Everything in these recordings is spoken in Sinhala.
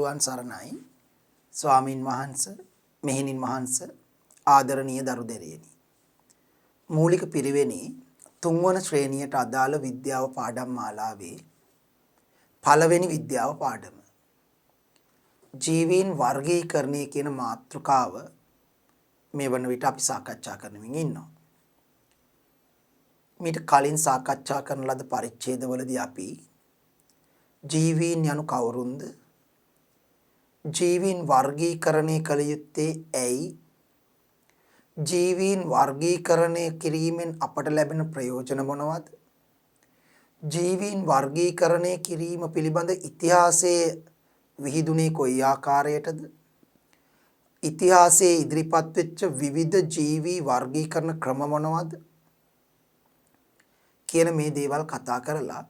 තෙරුවන් සරණයි ස්වාමින් වහන්සේ මෙහෙණින් වහන්සේ ආදරණීය දරු දෙරියනි මූලික පිරිවෙනේ තුන්වන ශ්‍රේණියට අදාළ විද්‍යාව පාඩම් මාලාවේ පළවෙනි විද්‍යාව පාඩම ජීවීන් වර්ගීකරණය කියන මාතෘකාව මේ වන විට අපි සාකච්ඡා කරමින් ඉන්නවා. මීට කලින් සාකච්ඡා කරන ලද පරිච්ඡේදවලදී අපි ජීවීන් යනු කවුරුන්ද? ජීවීන් වර්ගීකරණය කළ යුත්තේ ඇයි? ජීවීන් වර්ගීකරණය කිරීමෙන් අපට ලැබෙන ප්‍රයෝජන මොනවාද? ජීවීන් වර්ගීකරණය කිරීම පිළිබඳ ඉතිහාසයේ විහිදුනේ කොයි ආකාරයටද? ඉතිහාසයේ ඉදිරිපත් වෙච්ච විවිධ ජීවී වර්ගීකරණ ක්‍රම මොනවාද? කියන මේ දේවල් කතා කරලා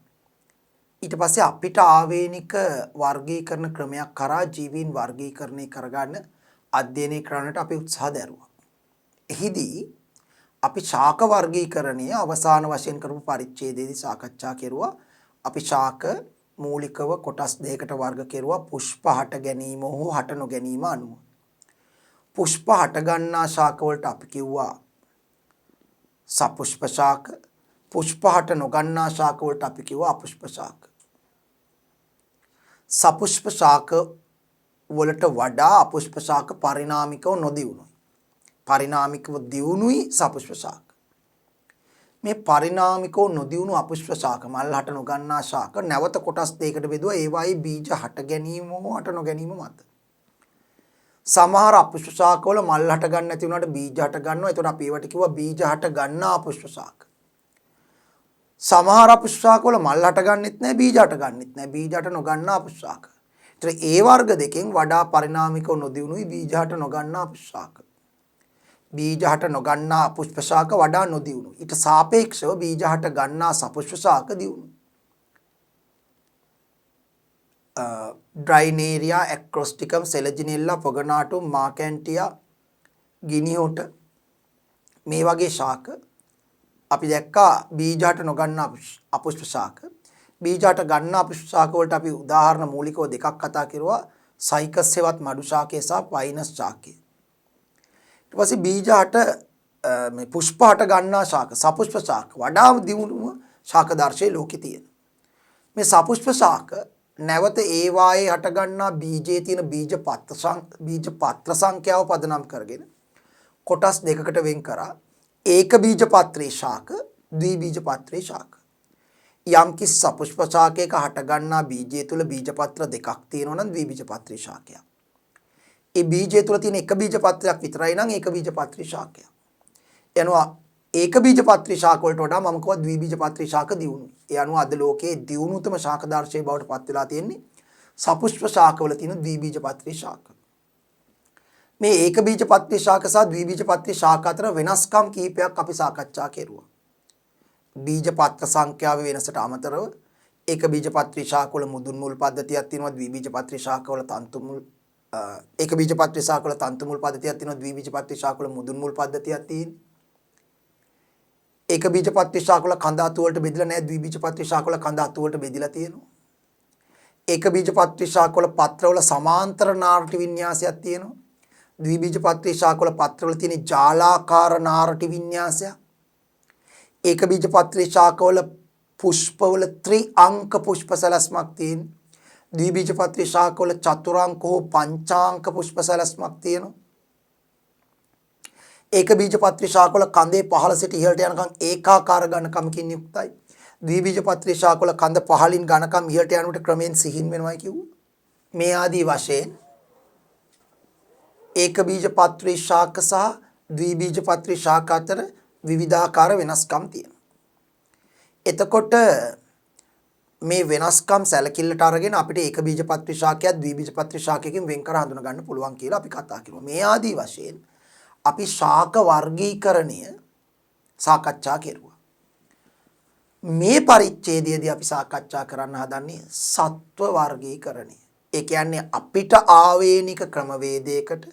ඊට පස්සේ අපිට ආවේනික වර්ගීකරණ ක්‍රමයක් කරා ජීවීන් වර්ගීකරණය කරගන්න අධ්‍යයනය කරන්නට අපි උත්සාහ දැරුවා. එහිදී අපි ශාක වර්ගීකරණය අවසාන වශයෙන් කරපු පරිච්ඡේදයේදී සාකච්ඡා කෙරුවා. අපි ශාක මූලිකව කොටස් දෙකකට වර්ග කෙරුවා. පුෂ්ප හට ගැනීම හෝ හට නොගැනීම අනුව. පුෂ්ප හට ගන්නා ශාක වලට අපි කිව්වා සපුෂ්ප ශාක. පුෂ්ප හට නොගන්නා ශාක වලට අපි කිව්වා අපුෂ්ප ශාක. සපුෂ්ප ශාක වලට වඩා අපුෂ්ප ශාක පරිණාමිකව නොදියුණුයි. පරිණාමිකව දියුණුයි සපුෂ්ප ශාක. මේ පරිණාමිකව නොදියුණු අපුෂ්ප ශාක මල් හට නොගන්නා ශාක නැවත කොටස් දෙකකට බෙදුවා. ඒවායේ බීජ හට ගැනීම හෝ හට නොගැනීම මත. සමහර අපුෂ්ප ශාක වල මල් හට ගන්න නැති වුණාට බීජ හට ගන්නවා. ඒතකොට අපි ඒවට කිව්වා බීජ හට ගන්නා අපුෂ්ප ශාක. සමහර අපුෂ්ප ශාක වල මල් හට ගන්නෙත් නැහැ බීජ හට ගන්නෙත් නැහැ. බීජ හට නොගන්නා අපුෂ්ප ශාක. ඒතර ඒ වර්ග දෙකෙන් වඩා පරිණාමිකව නොදියුණුයි බීජ හට නොගන්නා අපුෂ්ප ශාක. බීජ හට නොගන්නා අපුෂ්ප ශාක වඩා නොදියුණුයි. ඊට සාපේක්ෂව බීජ හට ගන්නා සපුෂ්ප ශාක දියුණුයි. ඩ්‍රයිනේරියා ඇක්‍රොස්ටිකම් සෙලජිනෙල්ලා පොගනාටුම් මාකැන්ටියා ගිනිහොට මේ වගේ ශාක අපි දැක්කා බීජ හට නොගන්නා අපුෂ්ප ශාක. බීජ හට ගන්නා අපුෂ්ප ශාක වලට අපි උදාහරණ මූලිකව දෙකක් කතා කරුවා. සයිකස් හෙවත් මඩු ශාකය සහ පයිනස් ශාකය. ඊට පස්සේ බීජ හට මේ පුෂ්ප හට ගන්නා ශාක සපුෂ්ප ශාක වඩා දියුණුව ශාක දර්ශයේ ලෝකේ තියෙන. මේ සපුෂ්ප ශාක නැවත ඒ වායේ හට ගන්නා බීජයේ තියෙන බීජ පත්‍ර සංඛ්‍යාව පදනම් කරගෙන කොටස් දෙකකට වෙන් කරා. ඒක බීජ පත්‍රේ ශාක, ද්විබීජ පත්‍රේ ශාක. යම් කිසි සපුෂ්ප ශාකයක හට ගන්නා බීජය තුල බීජ පත්‍ර දෙකක් තියෙනවා නම් ද්විබීජ පත්‍රේ ශාකයක්. ඒ බීජය තුල තියෙන එක බීජ පත්‍රයක් විතරයි නම් ඒක බීජ පත්‍රේ ශාකයක්. එනවා ඒක බීජ පත්‍රේ ශාක වලට වඩා මම කියවා ද්විබීජ පත්‍රේ ශාක දියුණුයි. ඒ අනුව අද ලෝකයේ දියුණුතම ශාක දර්ශයේ බවට පත් වෙලා තියෙන්නේ සපුෂ්ප ශාක වල තියෙන ද්විබීජ පත්‍රේ ශාක. මේ ඒක බීජ පත්‍රේ ශාක සහ ද්විබීජ පත්‍රේ ශාක අතර වෙනස්කම් කිහිපයක් අපි සාකච්ඡා කෙරුවා. බීජ පත්‍ර සංඛ්‍යාවේ වෙනසට අමතරව ඒක බීජ පත්‍රේ ශාක වල මුදුන් මුල් පද්ධතියක් තියෙනවා. ද්විබීජ පත්‍රේ ශාක වල තන්තු මුල් ඒක බීජ පත්‍රේ ශාක වල තන්තු මුල් පද්ධතියක් තියෙනවා. ද්විබීජ පත්‍රේ ශාක වල මුදුන් මුල් පද්ධතියක් තියෙනවා. ඒක බීජ පත්‍රේ ශාක වල කඳ අතු වලට බෙදලා නැහැ. ද්විබීජ පත්‍රේ ශාක වල කඳ අතු වලට බෙදලා තියෙනවා. ඒක බීජ පත්‍රේ ශාක වල පත්‍ර වල සමාන්තර නාරටි වින්‍යාසයක් තියෙනවා. ද්විබීජ පත්‍රේ ශාක වල පත්‍ර වල තියෙන ජාලාකාර නාරටි වින්‍යාසයක්. ඒක බීජ පත්‍රේ ශාක වල පුෂ්ප වල ත්‍රිඅංක පුෂ්ප සැලැස්මක් තියෙනවා. ද්විබීජ පත්‍රේ ශාක වල චතුරාංක හෝ පංචාංක පුෂ්ප සැලැස්මක් තියෙනවා. ඒක බීජ පත්‍රේ ශාක වල කඳේ පහළ සිට ඉහළට යනකම් ඒකාකාර ඝනකමකින් යුක්තයි. ද්විබීජ පත්‍රේ ශාක වල කඳ පහළින් ඝනකම් ඉහළට යනකොට ක්‍රමයෙන් සිහින් වෙනවා කිව්වා. මේ ආදී වශයෙන් ඒක බීජ පත්‍රේ ශාක සහ ද්විබීජ පත්‍රේ ශාක අතර විවිධාකාර වෙනස්කම් තියෙනවා. එතකොට මේ වෙනස්කම් සැලකිල්ලට අරගෙන අපිට ඒක බීජ පත්‍රේ ශාකයක් ද්විබීජ පත්‍රේ ශාකයකින් වෙන් කර හඳුනා ගන්න පුළුවන් කියලා අපි කතා කරුවා. මේ ආදී වශයෙන් අපි ශාක වර්ගීකරණය සාකච්ඡා කෙරුවා. මේ පරිච්ඡේදයේදී අපි සාකච්ඡා කරන්න හදන්නේ සත්ව වර්ගීකරණය. ඒ කියන්නේ අපිට ආවේනික ක්‍රමවේදයකට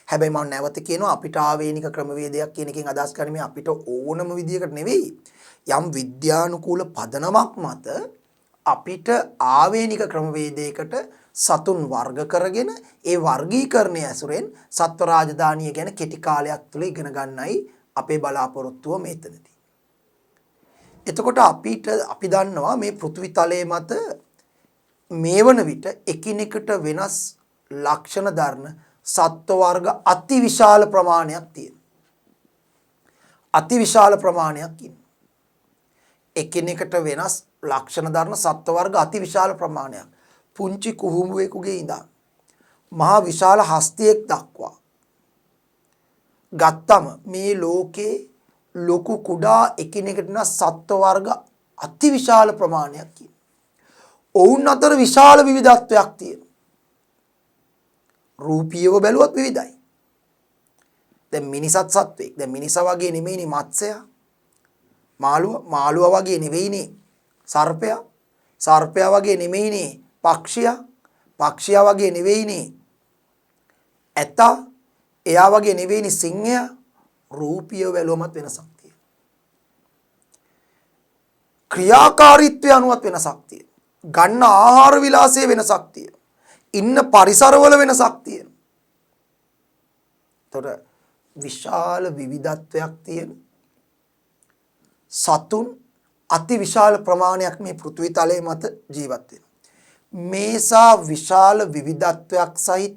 හැබැයි මම නැවත කියනවා අපිට ආවේනික ක්‍රමවේදයක් කියන එකෙන් අදහස් කරන්නේ අපිට ඕනම විදියකට නෙවෙයි. යම් විද්‍යානුකූල පදනමක් මත අපිට ආවේනික ක්‍රමවේදයකට සතුන් වර්ග කරගෙන ඒ වර්ගීකරණය ඇසුරෙන් සත්ව රාජධානිය ගැන කෙටි කාලයක් තුළ ඉගෙන ගන්නයි අපේ බලාපොරොත්තුව මෙතනදී. එතකොට අපි දන්නවා මේ පෘථිවි තලයේ මත මේ වන විට එකිනෙකට වෙනස් ලක්ෂණ දරන සත්ව වර්ග අතිවිශාල ප්‍රමාණයක් තියෙනවා. අතිවිශාල ප්‍රමාණයක් ඉන්නවා. එකිනෙකට වෙනස් ලක්ෂණ දරන සත්ව වර්ග අතිවිශාල ප්‍රමාණයක්. පුංචි කුහුඹුවෙකුගේ ඉඳන් මහා විශාල හස්තියෙක් දක්වා ගත්තම මේ ලෝකේ ලොකු කුඩා එකිනෙකට වෙනස් සත්ව වර්ග අතිවිශාල ප්‍රමාණයක් ඉන්නවා. ඔවුන් අතර විශාල විවිධත්වයක් තියෙනවා. රූපීයව බැලුවත් විවිධයි. දැන් මිනිසත් සත්වෙක්. දැන් මිනිසා වගේ නෙමෙයිනේ මත්ස්‍යයා. මාළුවා වගේ නෙවෙයිනේ සර්පයා. සර්පයා වගේ නෙමෙයිනේ පක්ෂියා. පක්ෂියා වගේ නෙවෙයිනේ ඇතා. එයා වගේ නෙවෙයිනේ සිංහයා. රූපීයව බැලුවමත් වෙනසක් තියෙනවා. ක්‍රියාකාරීත්වය අනුවත් වෙනසක් තියෙනවා. ගන්න ආහාර විලාසයේ වෙනසක් තියෙනවා. ඉන්න පරිසරවල වෙනසක් තියෙනවා. ඒතර විශාල විවිධත්වයක් තියෙන සතුන් අති විශාල ප්‍රමාණයක් මේ පෘථිවි තලයේ මත ජීවත් වෙනවා. මේසා විශාල විවිධත්වයක් සහිත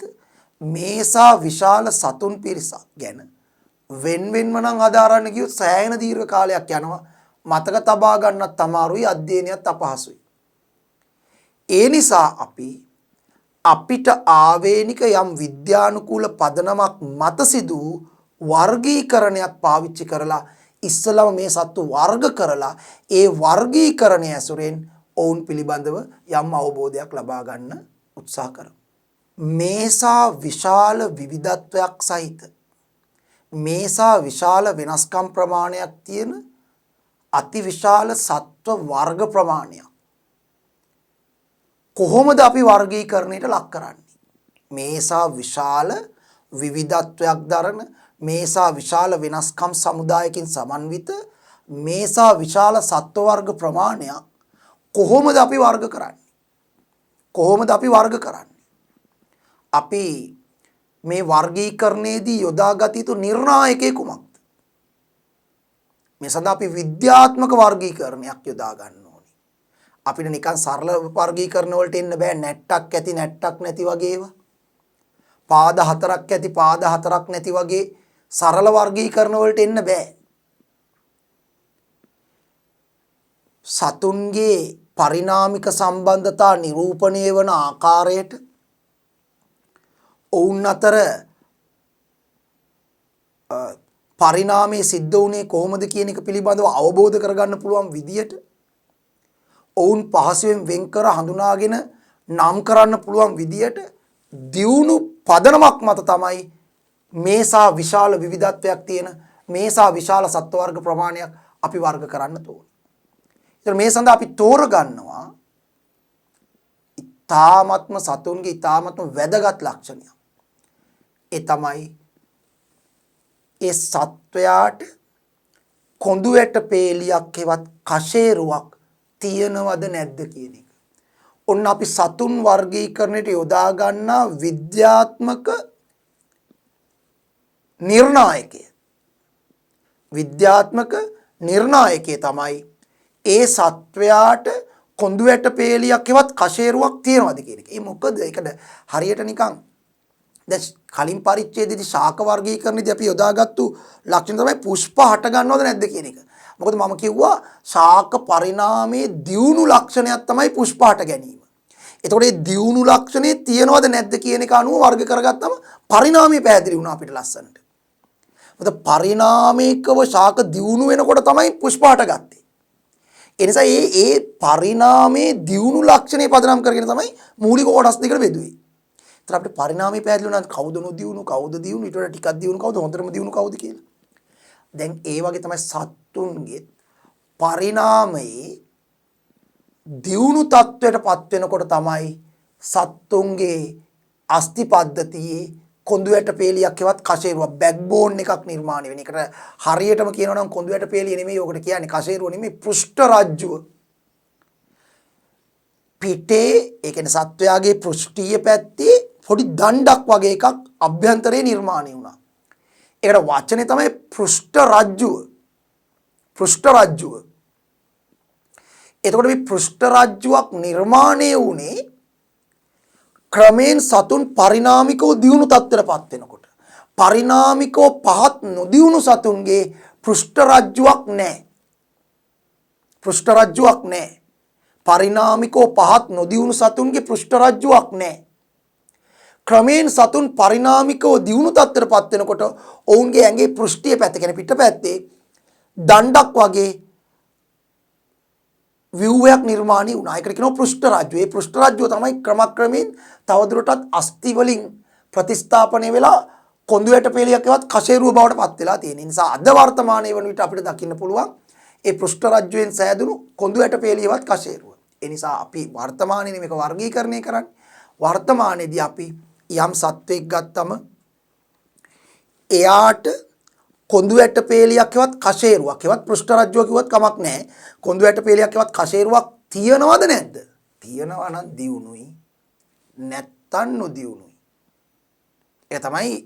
මේසා විශාල සතුන් පිරිසක් ගැන වෙන්වෙන්ම නම් අදාරන්න කියොත් සෑහෙන දීර්ඝ කාලයක් යනවා. මතක තබා ගන්නත් අමාරුයි, අධ්‍යයනයත් අපහසුයි. ඒ නිසා අපිට ආවේනික යම් විද්‍යානුකූල පදනමක් මත සිදු වර්ගීකරණයක් පාවිච්චි කරලා ඉස්සලම මේ සත්තු වර්ග කරලා ඒ වර්ගීකරණය ඇසුරෙන් ඔවුන් පිළිබඳව යම් අවබෝධයක් ලබා ගන්න උත්සාහ කරමු. මේසා විශාල විවිධත්වයක් සහිත මේසා විශාල වෙනස්කම් ප්‍රමාණයක් තියෙන අති විශාල සත්ව වර්ග ප්‍රමාණයක් කොහොමද අපි වර්ගීකරණයට ලක් කරන්නේ? මේසා විශාල විවිධත්වයක් දරන මේසා විශාල වෙනස්කම් සමුදායකින් සමන්විත මේසා විශාල සත්ව වර්ග ප්‍රමාණයක් කොහොමද අපි වර්ග කරන්නේ? කොහොමද අපි වර්ග කරන්නේ? අපි මේ වර්ගීකරණයේදී යොදාගත යුතු නිර්ණායකය කුමක්ද? මේ සඳහා අපි විද්‍යාත්මක වර්ගීකරණයක් යොදා ගන්න ඕනේ. අපිට නිකන් සරල වර්ගීකරණ වලට එන්න බෑ. නැට්ටක් ඇති නැට්ටක් නැති වගේ ඒවා. පාද හතරක් ඇති පාද හතරක් නැති වගේ සරල වර්ගීකරණ වලට එන්න බෑ. සතුන්ගේ පරිණාමික සම්බන්ධතා නිරූපණය වන ආකාරයට ඔවුන් අතර පරිණාමයේ සිද්ධ වුණේ කොහොමද කියන එක පිළිබඳව අවබෝධ කරගන්න පුළුවන් විදියට ඔවුන් පහසුවෙන් වෙන් කර හඳුනාගෙන නම් කරන්න පුළුවන් විදියට දියුණු පදනමක් මත තමයි මේසා විශාල විවිධත්වයක් තියෙන මේසා විශාල සත්ව වර්ග ප්‍රමාණයක් අපි වර්ග කරන්න ඕනේ. ඒතර මේ සඳහා අපි තෝරගන්නවා ඊ타ත්ම සතුන්ගේ ඊ타ත්ම වැදගත් ලක්ෂණයක්. ඒ තමයි ඒ සත්වයාට කොඳු වැට පේලියක් හෙවත් කෂේරුවක් තියනවද නැද්ද කියන එක. ඔන්න අපි සතුන් වර්ගීකරණයට යොදා ගන්නා විද්‍යාත්මක නිර්ණායකය. විද්‍යාත්මක නිර්ණායකය තමයි ඒ සත්වයාට කොඳු වැට පේලියක් හෙවත් කෂේරුවක් තියනවද කියන එක. ඒ මොකද ඒකට හරියට නිකන් දැන් කලින් පරිච්ඡේදයේදී ශාක වර්ගීකරණයේදී අපි යොදාගත්තු ලක්ෂණ තමයි පුෂ්ප හට ගන්නවද නැද්ද කියන එක. මොකද මම කිව්වා ශාක පරිණාමයේ දියුණු ලක්ෂණයක් තමයි පුෂ්ප හට ගැනීම. එතකොට මේ දියුණු ලක්ෂණේ තියෙනවද නැද්ද කියන එක අනුව වර්ග කරගත්තම පරිණාමය පැහැදිලි වුණා අපිට ලස්සනට. මොකද පරිණාමිකව ශාක දියුණු වෙනකොට තමයි පුෂ්ප හටගත්තේ. ඒ නිසා ඒ පරිණාමයේ දියුණු ලක්ෂණේ පදනම් කරගෙන තමයි මූලික කොටස් දෙකට බෙදුවේ. ඒතර අපිට පරිණාමය පැහැදිලි වුණා කවුද නොදියුණු කවුද දියුණු ඊට වඩා ටිකක් දියුණු කවුද හොඳටම දියුණු කවුද කියලා. දැන් ඒ වගේ තමයි සත්තුන්ගේ පරිණාමයේ දියුණු තත්වයට පත් වෙනකොට තමයි සත්තුන්ගේ අස්ථි පද්ධතියේ කොඳු වැට පේලියක් හෙවත් කෂේරුවක් බෑක්බෝන් එකක් නිර්මාණය වෙන. ඒකට හරියටම කියනවා නම් කොඳු වැට පේලිය නෙමෙයි ඔකට කියන්නේ කෂේරුව නෙමෙයි පෘෂ්ඨ රාජ්‍යුව. පිටේ ඒ කියන්නේ සත්වයාගේ පෘෂ්ඨීය පැත්තේ පොඩි දණ්ඩක් වගේ එකක් අභ්‍යන්තරේ නිර්මාණය වුණා. ඒකට වචනේ තමයි පෘෂ්ඨ රජ්ජුව. පෘෂ්ඨ රජ්ජුව. එතකොට මේ පෘෂ්ඨ රජ්ජුවක් නිර්මාණය වුණේ ක්‍රමෙන් සතුන් පරිණාමිකව දියුණු තත්ත්වයටපත් වෙනකොට. පරිණාමිකව පහත් නොදියුණු සතුන්ගේ පෘෂ්ඨ රජ්ජුවක් නැහැ. පෘෂ්ඨ රජ්ජුවක් නැහැ. පරිණාමිකව පහත් නොදියුණු සතුන්ගේ පෘෂ්ඨ රජ්ජුවක් නැහැ. ක්‍රමෙන් සතුන් පරිණාමිකව දියුණු තත්ත්වයටපත් වෙනකොට ඔවුන්ගේ ඇඟේ පෘෂ්ඨීය පැත්ත කියන්නේ පිටපැත්තේ දණ්ඩක් වගේ ව්‍යුහයක් නිර්මාණය වුණා. ඒකට කියනවා පෘෂ්ඨ රාජ්‍යය. මේ පෘෂ්ඨ රාජ්‍යය තමයි ක්‍රමක්‍රමයෙන් තවදුරටත් අස්ථි වලින් ප්‍රතිස්ථාපනය වෙලා කොඳු ඇට පෙළියක්වත් කෂේරුව බවට පත් වෙලා තියෙන නිසා අද වර්තමානයේ වන විට අපිට දකින්න පුළුවන් ඒ පෘෂ්ඨ රාජ්‍යයෙන් සෑදුණු කොඳු ඇට පෙළියවත් කෂේරුව. ඒ නිසා අපි වර්තමානයේ මේක වර්ගීකරණය කරන්නේ. වර්තමානයේදී අපි යම් සත්වෙක් ගත්තම එයාට කොඳු ඇට පෙළියක්වත් කෂේරුවක් එවත් පෘෂ්ඨ රාජ්‍යයක් කිව්වත් කමක් නැහැ. කොඳු ඇට පෙළියක්වත් කෂේරුවක් තියනවද නැද්ද? තියනවා නම් දියුණුයි. නැත්තම් නොදියුණුයි. ඒ තමයි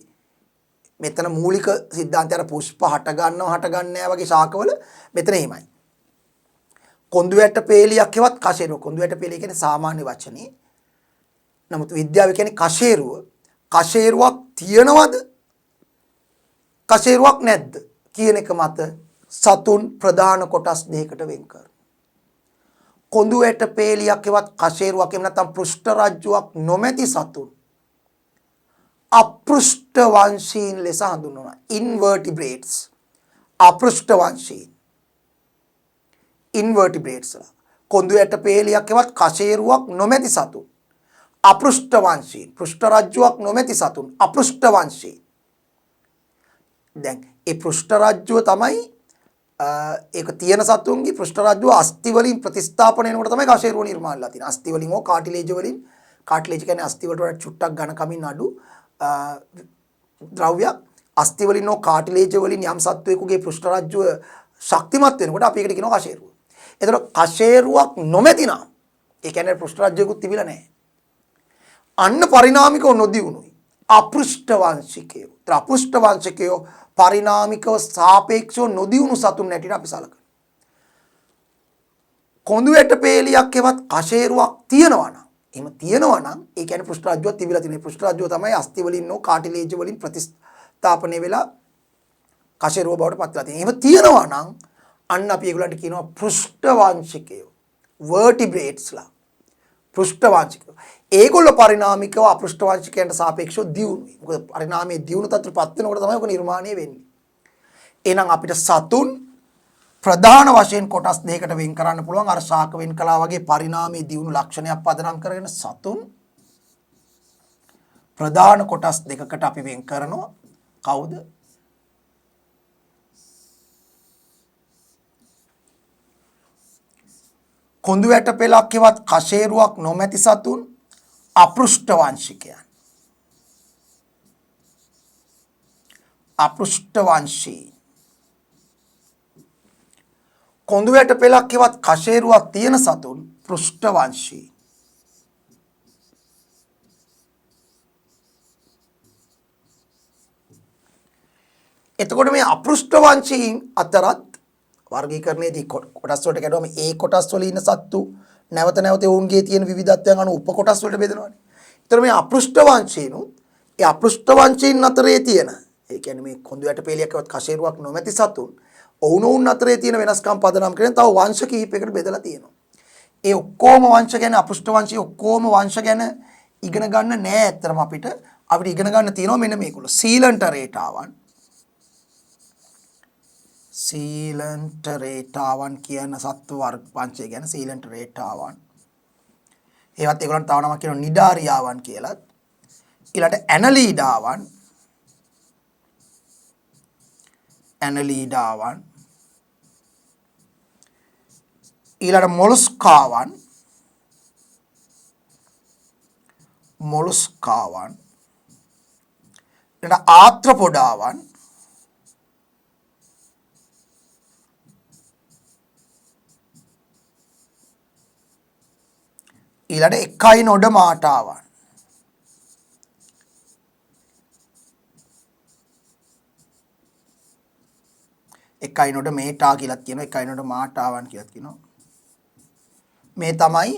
මෙතන මූලික સિદ્ધාන්තය. අර පුෂ්ප හට ගන්නව නැහැ වගේ ශාකවල මෙතන එහෙමයි. කොඳු ඇට පෙළියක්වත් කෂේරුව. කොඳු ඇට පෙළිය කියන්නේ සාමාන්‍ය වචනේ. නමුත් විද්‍යාව කියන්නේ කෂේරුව. කෂේරුවක් තියනවද? කෂේරුවක් නැද්ද කියන එක මත සතුන් ප්‍රධාන කොටස් දෙකකට වෙන් කරනවා. කොඳු ඇට පෙළියක්වත් කෂේරුවක් එහෙම නැත්නම් පෘෂ්ඨ රාජ්‍යයක් නොමැති සතුන් අපෘෂ්ඨ වංශීන් ලෙස හඳුන්වනවා. ඉන්වර්ටිබ්‍රේට්ස්. අපෘෂ්ඨ වංශීන්. ඉන්වර්ටිබ්‍රේට්ස්. කොඳු ඇට පෙළියක්වත් කෂේරුවක් නොමැති සතුන් අපෘෂ්ඨ වංශීන්. පෘෂ්ඨ රාජ්‍යයක් නොමැති සතුන් අපෘෂ්ඨ වංශීන්. දැන් ඒ පෘෂ්ඨ රාජ්‍යව තමයි ඒක තියෙන සතුන්ගේ පෘෂ්ඨ රාජ්‍යව අස්ථි වලින් ප්‍රතිස්ථාපන වෙනකොට තමයි කෂේරුව නිර්මාණය වෙලා තියෙන්නේ. අස්ථි වලින් හෝ කාටිලේජ් වලින්. කාටිලේජ් කියන්නේ අස්ථි වලට වඩා චුට්ටක් ඝන කමින් අඩු ද්‍රව්‍යයක්. අස්ථි වලින් හෝ කාටිලේජ් වලින් යම් සත්වයකගේ පෘෂ්ඨ රාජ්‍යව ශක්තිමත් වෙනකොට අපි ඒකට කියනවා කෂේරුව. එතකොට කෂේරුවක් නොමැති නම් ඒ කියන්නේ පෘෂ්ඨ රාජ්‍යයකුත් තිබිලා නැහැ. අන්න පරිණාමිකව නොදියුණුයි. අපෘෂ්ඨ වංශිකයෝ. අපෘෂ්ඨ වංශිකයෝ පරිණාමිකව සාපේක්ෂව නොදියුණු සතුන් නැටිට අපි සලකනවා. කොඳු ඇට පෙළියක්වත් කෂේරුවක් තියනවා නම් එහෙම තියනවා නම් ඒ කියන්නේ පෘෂ්ඨ රාජ්‍යයක් තිබිලා තියෙන. පෘෂ්ඨ රාජ්‍යය තමයි අස්ථි වලින් නෝ කාටිලේජ් වලින් ප්‍රතිස්ථාපනය වෙලා කෂේරුව බවට පත් වෙලා තියෙන්නේ. එහෙම තියනවා නම් අන්න අපි ඒගොල්ලන්ට කියනවා පෘෂ්ඨ වංශිකයෝ. වර්ටිබ්‍රේට්ස්ලා. පෘෂ්ඨ වංශිකයෝ. ඒගොල්ලෝ පරිණාමිකව අපෘෂ්ඨ වංශිකයන්ට සාපේක්ෂව දියුණුයි. මොකද පරිණාමයේ දියුණු තත්ත්වපත් වෙනකොට තමයි ඔක නිර්මාණය වෙන්නේ. එහෙනම් අපිට සතුන් ප්‍රධාන වශයෙන් කොටස් දෙකකට වෙන් කරන්න පුළුවන්. අර ශාක වෙන් කළා වගේ පරිණාමයේ දියුණු ලක්ෂණයක් පදනම් කරගෙන සතුන් ප්‍රධාන කොටස් දෙකකට අපි වෙන් කරනවා. කවුද? කොඳු ඇට පෙළක්වත් කෂේරුවක් නොමැති සතුන් අපෘෂ්ඨ වංශිකයන්. අපෘෂ්ඨ වංශී. කොඳු ඇට පෙළක්වත් කෂේරුවක් තියෙන සතුන් පෘෂ්ඨ වංශී. එතකොට මේ අපෘෂ්ඨ වංශීන් අතරත් වර්ගීකරණයේදී කොටස් වලට කැඩුවම ඒ කොටස් වල ඉන්න සත්තු නැවත නැවත ඔවුන්ගේ තියෙන විවිධත්වයන් අනුව උප කොටස් වලට බෙදනවානේ. ඒතර මේ අපෘෂ්ඨ වංශීනුත් ඒ අපෘෂ්ඨ වංශීන් අතරේ තියෙන ඒ කියන්නේ මේ කොඳු ඇට පෙළියක්වත් කෂේරුවක් නොමැති සතුන් ඔවුනොවුන් අතරේ තියෙන වෙනස්කම් පදනම් කරගෙන තව වංශ කිහිපයකට බෙදලා තියෙනවා. ඒ ඔක්කොම වංශ ගැන අපෘෂ්ඨ වංශී ඔක්කොම වංශ ගැන ඉගෙන ගන්න නෑ ඇත්තටම අපිට ඉගෙන ගන්න තියෙනවා මෙන්න මේගොල්ලෝ. සීලන්ට රේටාවන් සීලන්ට රේටාවන් කියන සත්ව වර්ග පංචය ගැන සීලන්ට රේටාවන්. ඒවත් ඒගොල්ලන් තව නමක් කියනවා නිඩාරියාවන් කියලාත්. ඊළඟට ඇනලීඩාවන් ඇනලීඩාවන් ඊළඟට මොලස්කාවන් ඊළඟට ආත්‍රපොඩාවන් ඊළඟ එකයි නොඩ මාටාවන්. එකයි නොඩ මේටා කියලාත් කියනවා, එකයි නොඩ මාටාවන් කියලාත් කියනවා. මේ තමයි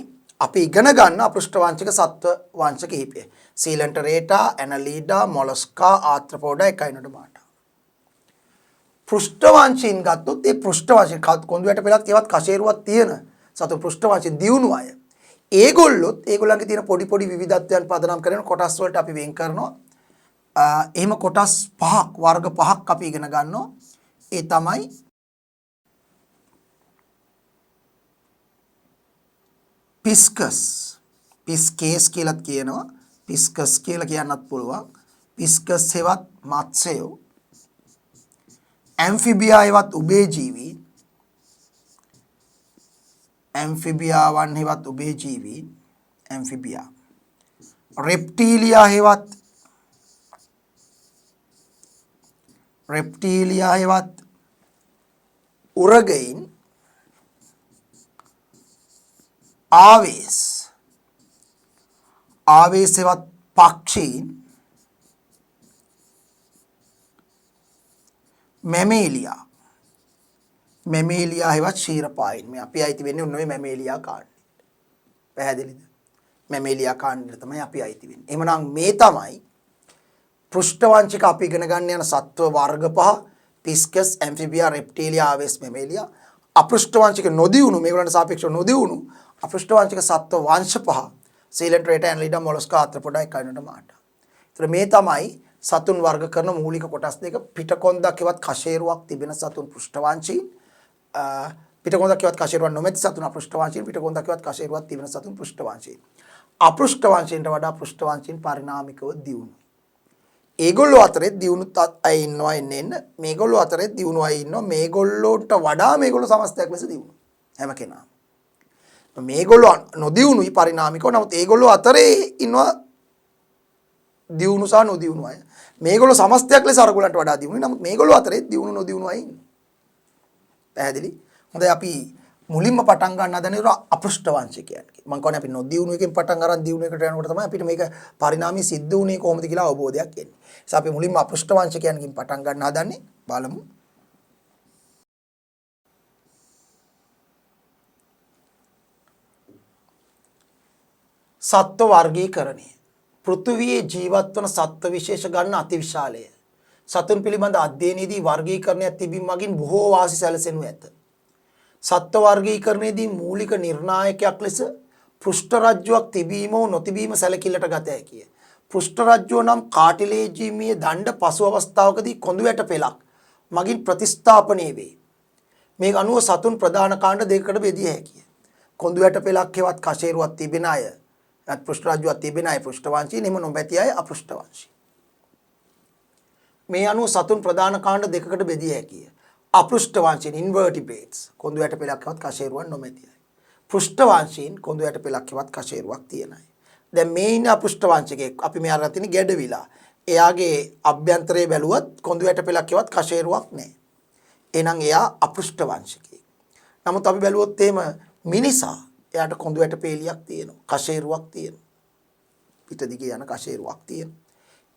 අපි ඉගෙන ගන්න අපෘෂ්ඨවාංශික සත්ව වංශ කිහිපය. සීලන්ටරේටා, ඇනලීඩා, මොලස්කා, ආත්‍රපෝඩා, එකයි නොඩ මාටා. පෘෂ්ඨවංශීන් ගත්තොත් ඒ පෘෂ්ඨවංශීන් කොඳු වැට පෙලක් ඒවත් කෂේරුවක් තියෙන සතු පෘෂ්ඨවංශීන් දියුණු අය. ඒගොල්ලන්ගේ තියෙන පොඩි පොඩි විවිධත්වයන් පදනම් කරගෙන කොටස් වලට අපි වෙන් කරනවා. එහෙම කොටස් පහක් වර්ග පහක් අපි ඉගෙන ගන්නවා. ඒ තමයි පිස්කස්, පිස්කේස් කියලාත් කියනවා, පිස්කස් කියලා කියන්නත් පුළුවන්. පිස්කස් හෙවත් මත්ස්‍යයෝ, ඇම්ෆිබියා හෙවත් උභයජීවීන්, ඇම්ෆිබියාවන් හෙවත් උභයජීවීන්, ඇම්ෆිබියා, රෙප්ටීලියා හෙවත් උරගයින්, ආවේස් හෙවත් පක්ෂීන්, මැමේලියා හෙවත් ක්ෂීරපායින්. මේ අපි අයිති වෙන්නේ උන්නේ මැමේලියා කාණ්ඩයට. පැහැදිලිද? මැමේලියා කාණ්ඩයට තමයි අපි අයිති වෙන්නේ. එහෙමනම් මේ තමයි පෘෂ්ඨවංශික අපි ඉගෙන ගන්න යන සත්ව වර්ග පහ: පිස්කස්, ඇම්ෆිබියා, රෙප්ටීලියා, ආවේස්, මැමේලියා. අපෘෂ්ඨවංශික නොදියුණු, මේගොල්ලන්ට සාපේක්ෂව නොදියුණු අපෘෂ්ඨවංශික සත්ව වංශ පහ: සීලන්ටරේටා, ඇනලීඩා, මොලස්කා, ආත්‍රපොඩා, එකයි නොඩ මාටා. ඒතර මේ තමයි සතුන් වර්ග කරන මූලික කොටස් දෙක. පිටකොන්දක් හෙවත් කෂේරුවක් තිබෙන සතුන් පෘෂ්ඨවංශීන්, පිටකොන්දක් හෙවත් කෂේරුවක් නොමැති සතුන් අපෘෂ්ඨවංශීන්, පිටකොන්දක් හෙවත් කෂේරුවක් තිබෙන සතුන් පෘෂ්ඨවංශීන්. අපෘෂ්ඨවංශීන්ට වඩා පෘෂ්ඨවංශීන් පරිණාමිකව දියුණු. ඒගොල්ලෝ අතරේ දියුණු අය ඉන්නවා එන්න. මේගොල්ලෝ අතරේ දියුණු අය ඉන්නවා. මේගොල්ලෝට වඩා මේගොල්ලෝ සමස්තයක් ලෙස දියුණු. හැම කෙනාම. මේගොල්ලෝ නොදියුණුයි පරිණාමිකව. නමුත් ඒගොල්ලෝ අතරේ ඉන්නවා දියුණු සහ නොදියුණු අය. මේගොල්ලෝ සමස්තයක් ලෙස අරගොල්ලන්ට වඩා දියුණුයි. නමුත් මේගොල්ලෝ අතරේ දියුණු නොදියුණු අය ඉන්නවා. පැහැදිලි? හොඳයි, අපි මුලින්ම පටන් ගන්න හදන ඉර අපෘෂ්ඨවංශිකයන්. මම කියන්නේ අපි නොදියුණු එකෙන් පටන් අරන් දියුණු එකට යනකොට තමයි අපිට මේක පරිණාමي සිද්ධ වුණේ කොහොමද කියලා අවබෝධයක් එන්නේ. ඒස අපි මුලින්ම අපෘෂ්ඨවංශිකයන්ගෙන් පටන් ගන්න හදන්නේ. බලමු. සත්ව වර්ගීකරණය. පෘථිවියේ ජීවත් වන සත්ව විශේෂ ගන්න අතිවිශාලය. සතුන් පිළිබඳ අධ්‍යයනයේදී වර්ගීකරණයක් තිබීම මගින් බොහෝ වාසි සැලසෙනු ඇත. සත්ව වර්ගීකරණයේදී මූලික නිර්ණායකයක් ලෙස පෘෂ්ඨ රජ්ජුවක් තිබීම හෝ නොතිබීම සැලකිල්ලට ගත හැකිය. පෘෂ්ඨ රජ්ජුව නම් කාටිලේජීමීය දණ්ඩ පසු අවස්ථාවකදී කොඳු වැට පෙළක් මගින් ප්‍රතිස්ථාපනය වේ. මේ අනුව සතුන් ප්‍රධාන කාණ්ඩ දෙකකට බෙදිය හැකිය. කොඳු වැට පෙළක් හෙවත් කෂේරුවක් තිබෙන අය, පෘෂ්ඨ රජ්ජුවක් තිබෙන අය පෘෂ්ඨවංශීන්, එහෙම නොමැති අය අපෘෂ්ඨවංශීන්. මේ අනුව සතුන් ප්‍රධාන කාණ්ඩ දෙකකට බෙදිය හැකිය. අපෘෂ්ඨවංශීන් ඉන්වර්ටිබ්‍රේට්ස්, කොඳු වැට පෙළක් හෙවත් කෂේරුවක් නොමැති අය. පෘෂ්ඨවංශීන් කොඳු වැට පෙළක් හෙවත් කෂේරුවක් තියෙන අය. දැන් මේ ඉන්න අපෘෂ්ඨවංශිකෙක් අපි මේ අරගෙන තියෙන ගැඩවිලා. එයාගේ අභ්‍යන්තරයේ බැලුවත් කොඳු වැට පෙළක් හෙවත් කෂේරුවක් නැහැ. එහෙනම් එයා අපෘෂ්ඨවංශිකයෙක්. නමුත් අපි බැලුවොත් එහෙම මිනිසා, එයාට කොඳු වැට පෙළියක් තියෙනවා, කෂේරුවක් තියෙනවා. පිට දිගේ යන කෂේරුවක් තියෙනවා.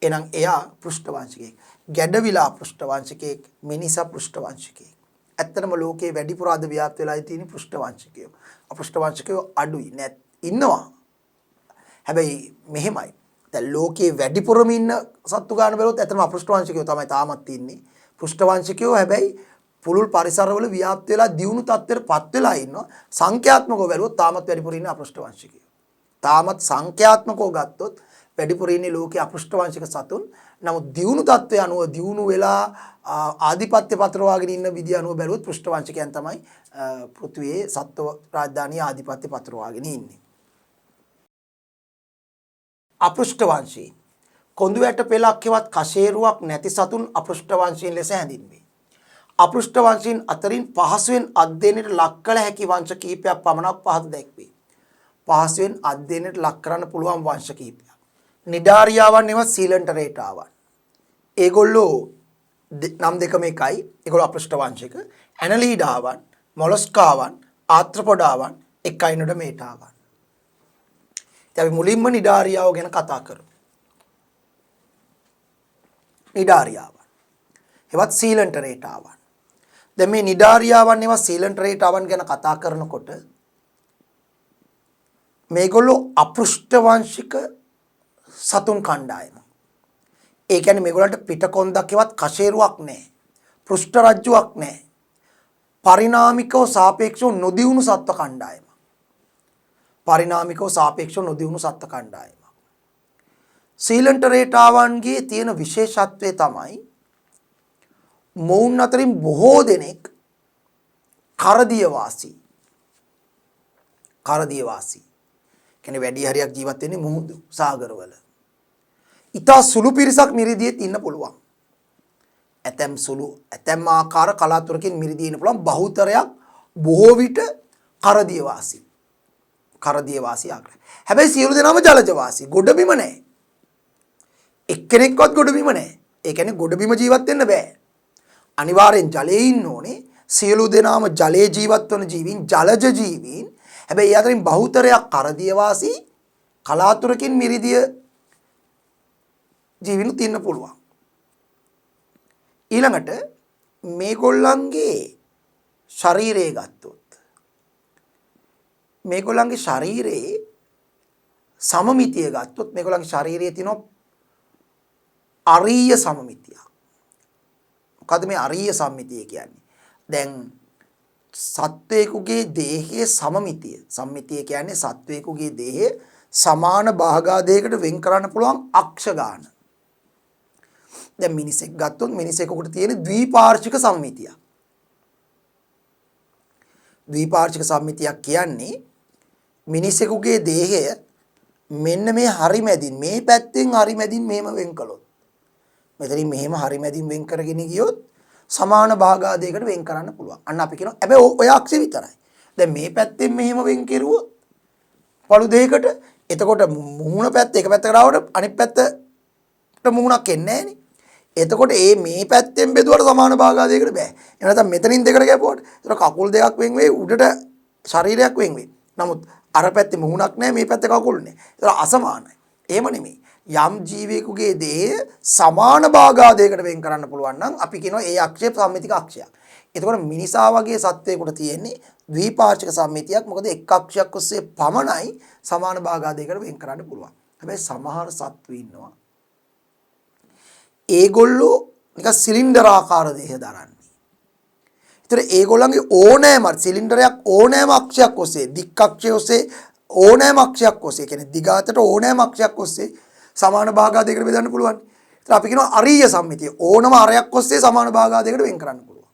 එහෙනම් එයා පෘෂ්ඨවංශිකයෙක්. ගැඩවිලා පෘෂ්ඨවංශිකයෙක්, මිනිසා පෘෂ්ඨවංශිකයෙක්. ඇත්තටම ලෝකේ වැඩිපුර අද ව්‍යාප්ත වෙලා තියෙන පෘෂ්ඨවංශිකයෝ. අපෘෂ්ඨවංශිකයෝ අඩුයි නැත් ඉන්නවා. හැබැයි මෙහෙමයි. දැන් ලෝකේ වැඩිපුරම ඉන්න සත්තු ගන්න බැලුවොත් ඇත්තටම අපෘෂ්ඨවංශිකයෝ තමයි තාමත් ඉන්නේ. පෘෂ්ඨවංශිකයෝ හැබැයි පුළුල් පරිසරවල ව්‍යාප්ත වෙලා දියුණු තත්ත්වයටපත් වෙලා ඉන්නවා. සංඛ්‍යාත්මකව බැලුවොත් තාමත් වැඩිපුර ඉන්නේ අපෘෂ්ඨවංශිකයෝ. තාමත් සංඛ්‍යාත්මකව ගත්තොත් වැඩිපුර ඉන්නේ ලෝකයේ අපෘෂ්ඨවංශික සතුන්. නමුත් දියුණු තත්ත්වය අනුව දියුණු වෙලා ආධිපත්‍ය පතරවාගෙන ඉන්න විදිය අනුව බැලුවොත් පෘෂ්ඨවංශිකයන් තමයි පෘථිවියේ සත්ව රාජධානිය ආධිපත්‍ය පතරවාගෙන ඉන්නේ. අපෘෂ්ඨවංශී කොඳු වැට පෙළක් හෙවත් කෂේරුවක් නැති සතුන් අපෘෂ්ඨවංශීන් ලෙස හැඳින්වේ. අපෘෂ්ඨවංශීන් අතරින් පහසුවෙන් අධ්‍යයනයට ලක් කළ හැකි වංශ කිහිපයක් පමණක් පහත දැක්වේ. පහසුවෙන් අධ්‍යයනයට ලක් කරන්න පුළුවන් වංශ කිහිපයක්. නිඩාරියාවන් නෙවෙයි සීලන්ටරේටාවන්. ඒගොල්ලෝ නම් දෙකම එකයි. ඒගොල්ලෝ අපෘෂ්ඨවංශික. ඇනලීඩාවන්, මොලස්කාවන්, ආත්‍රපොඩාවන්, එකයි නොඩ මේටාවන්. අපි මුලින්ම නිඩාරියාව ගැන කතා කරමු. නිඩාරියාව. ඒවත් සීලන්ටරේටාවන්. දැන් මේ නිඩාරියාවන් ඒවා සීලන්ටරේටාවන් ගැන කතා කරනකොට මේගොල්ලෝ අපෘෂ්ඨවංශික සතුන් කණ්ඩායම. ඒ කියන්නේ මේගොල්ලන්ට පිටකොන්දක් එවත් කෂේරුවක් නැහැ. පෘෂ්ඨ රජ්ජුවක් නැහැ. පරිණාමිකව සාපේක්ෂව නොදියුණු සත්ව කණ්ඩායම. පරිණාමිකව සාපේක්ෂව නොදියුණු සත්ව කණ්ඩායම. සීලන්ටරේටාවන්ගේ තියෙන විශේෂත්වය තමයි මොවුන් අතරින් බොහෝ දෙනෙක් කරදියවාසී. කරදියවාසී. කියන්නේ වැඩි හරියක් ජීවත් වෙන්නේ මුහුදු සාගරවල. ඉතා සුළු පිරිසක් මිරිදියෙත් ඉන්න පුළුවන්. ඇතැම් ආකාර කලාතුරකින් මිරිදී ඉන්න පුළුවන්. බහුතරයක් බොහෝ විට කරදියවාසී. කරදියවාසී ආකාර. හැබැයි සියලු දෙනාම ජලජවාසී. ගොඩබිම නැහැ. එක්කෙනෙක්වත් ගොඩබිම නැහැ. ඒ කියන්නේ ගොඩබිම ජීවත් වෙන්න බෑ. අනිවාර්යෙන් ජලයේ ඉන්න ඕනේ. සියලු දෙනාම ජලයේ ජීවත් වන ජීවීන් ජලජ ජීවීන්. හැබැයි ඒ අතරින් බහුතරයක් කරදියවාසී කලාතුරකින් මිරිදිය ජීවිනුත් ඉන්න පුළුවන්. ඊළඟට මේගොල්ලන්ගේ ශරීරය ගත්තොත් මේගොල්ලන්ගේ ශරීරයේ සමමිතිය ගත්තොත් මේගොල්ලන්ගේ ශරීරයේ තියෙන අරීය සමමිතිය. මොකද මේ අරීය සම්මිතිය කියන්නේ? දැන් සත්වේකුගේ දේහයේ සමමිතිය. සම්මිතිය කියන්නේ සත්වේකුගේ දේහයේ සමාන භාගාදයකට වෙන් කරන්න පුළුවන් අක්ෂ ගාන. දැන් මිනිසෙක් ගත්තොත් මිනිසෙකුට තියෙන ද්විපාර්ශ්වික සම්මිතිය. ද්විපාර්ශ්වික සම්මිතියක් කියන්නේ මිනිසෙකුගේ දේහය මෙන්න මේ හරි මැදින් මේ පැත්තෙන් හරි මැදින් මෙහෙම වෙන් කළොත් මෙතනින් මෙහෙම හරි මැදින් වෙන් කරගෙන ගියොත් සමාන භාගාදයකට වෙන් කරන්න පුළුවන්. අන්න අපි කියනවා හැබැයි ඔය අක්ෂය විතරයි. දැන් මේ පැත්තෙන් මෙහෙම වෙන් කෙරුවොත් පළු දෙයකට එතකොට මුහුණ පැත්ත එක පැත්තකට ආවට අනිත් පැත්තට මුහුණක් එන්නේ නැහනේ. එතකොට මේ පැත්තෙන් බෙදුවට සමාන භාගාදයකට බෑ. එහෙම නැත්නම් මෙතනින් දෙකට ගැපුවට ඒතර කකුල් දෙකක් වෙන් වෙයි උඩට ශරීරයක් වෙන් වෙයි. නමුත් අර පැත්තේ මුහුණක් නැහැ මේ පැත්තේ කකුල් නැහැ. ඒතර අසමානයි. එහෙම නෙමෙයි. යම් ජීවියෙකුගේ දේහ සමාන භාගාදයකට වෙන් කරන්න පුළුවන් නම් අපි කියනවා ඒ අක්ෂය සම්මිතික අක්ෂයක්. එතකොට මිනිසා වගේ සත්වයකට තියෙන්නේ ද්විපාර්ශ්වික සම්මිතියක්. මොකද එක් අක්ෂයක් ඔස්සේ පමණයි සමාන භාගාදයකට වෙන් කරන්න පුළුවන්. හැබැයි සමහර සත්තු ඉන්නවා ඒගොල්ලෝ නිකන් සිලින්ඩර් ආකාර දේහ දරන්නේ. ඒතර ඒගොල්ලන්ගේ ඕනෑම සිලින්ඩරයක් ඕනෑම අක්ෂයක් ඔස්සේ දික් අක්ෂය ඔස්සේ ඕනෑම අක්ෂයක් ඔස්සේ කියන්නේ දිගාතට ඕනෑම අක්ෂයක් ඔස්සේ සමාන භාගාදයකට බෙදන්න පුළුවන්. ඒතර අපි කියනවා අරීය සම්මිතිය. ඕනම අරයක් ඔස්සේ සමාන භාගාදයකට වෙන් කරන්න පුළුවන්.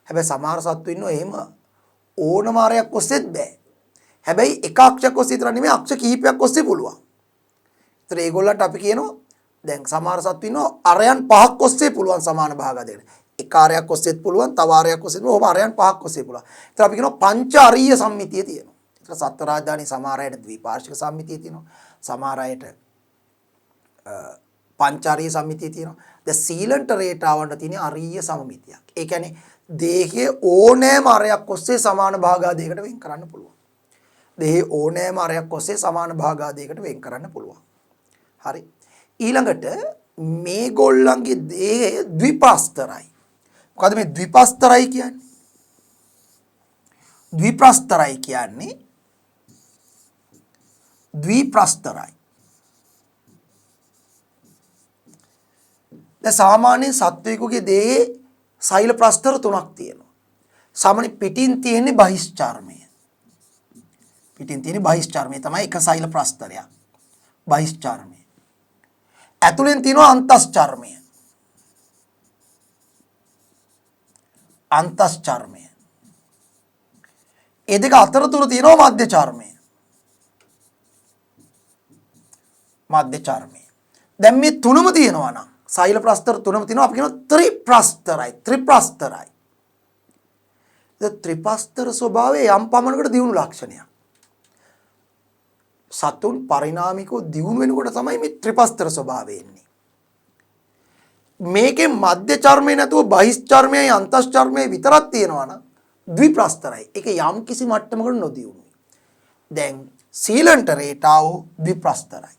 හැබැයි සමහර සත්තු ඉන්නවා එහෙම ඕනම අරයක් ඔස්සේත් බෑ. හැබැයි එක අක්ෂයක් ඔස්සේ විතර නෙමෙයි අක්ෂ කිහිපයක් ඔස්සේ පුළුවන්. ඒතර ඒගොල්ලන්ට අපි කියනවා දැන් සමහර සත්තු ඉන්නවා අරයන් පහක් ඔස්සේ පුළුවන් සමාන භාගාදයකට. එක ආරයක් ඔස්සේත් පුළුවන්, තව ආරයක් ඔස්සේත් පුළුවන්. ඔහොම ආරයන් පහක් ඔස්සේ පුළුවන්. ඒතර අපි කියනවා පංච අරීය සම්මිතිය තියෙනවා. ඒතර සත්ත්ව රාජධානී සමහර අයට ද්විපාර්ශ්වික සම්මිතිය තියෙනවා. සමහර අයට පංචාරීය සම්මිතිය තියෙනවා. දැන් සීලන්ටරේටාවන්ට තියෙන අරීය සමමිතියක්. ඒ කියන්නේ දේහයේ ඕනෑම අරයක් ඔස්සේ සමාන භාගාදයකට වෙන් කරන්න පුළුවන්. දේහයේ ඕනෑම අරයක් ඔස්සේ සමාන භාගාදයකට වෙන් කරන්න පුළුවන්. හරි. ඊළඟට මේගොල්ලන්ගේ දේහය ද්විප්‍රස්තරයි. මොකද මේ ද්විප්‍රස්තරයි කියන්නේ? ද්විප්‍රස්තරයි කියන්නේ ද්විප්‍රස්තරයි. දැන් සාමාන්‍ය සත්වයෙකුගේ දේහයේ සෛල ප්‍රස්තර තුනක් තියෙනවා. සාමාන්‍ය පිටින් තියෙන්නේ බහිස්චර්මය. පිටින් තියෙන්නේ බහිස්චර්මය තමයි එක සෛල ප්‍රස්තරයක්. බහිස්චර්මය. ඇතුලෙන් තියෙනවා අන්තස්චර්මය. අන්තස්චර්මය. ඒ දෙක අතරතුර තියෙනවා මධ්‍ය චර්මය. මධ්‍ය චර්මය. දැන් මේ තුනම තියෙනවා නම් සෛල ප්‍රස්තර තුනම තියෙනවා අපි කියනවා ත්‍රිප්‍රස්තරයි. ත්‍රිප්‍රස්තරයි. ඒ ත්‍රිපස්තර ස්වභාවය යම් පමණකට දියුණු ලක්ෂණයක්. සතුන් පරිණාමිකව දියුණු වෙනකොට තමයි මේ ත්‍රිපස්තර ස්වභාවය එන්නේ. මේකේ මධ්‍ය චර්මය නැතුව බහිස්චර්මයයි අන්තස්චර්මයයි විතරක් තියෙනවා නම් ද්විප්‍රස්තරයි. ඒක යම් කිසි මට්ටමකට නොදියුණුයි. දැන් සීලන්ට රේටාවෝ විප්‍රස්තරයි.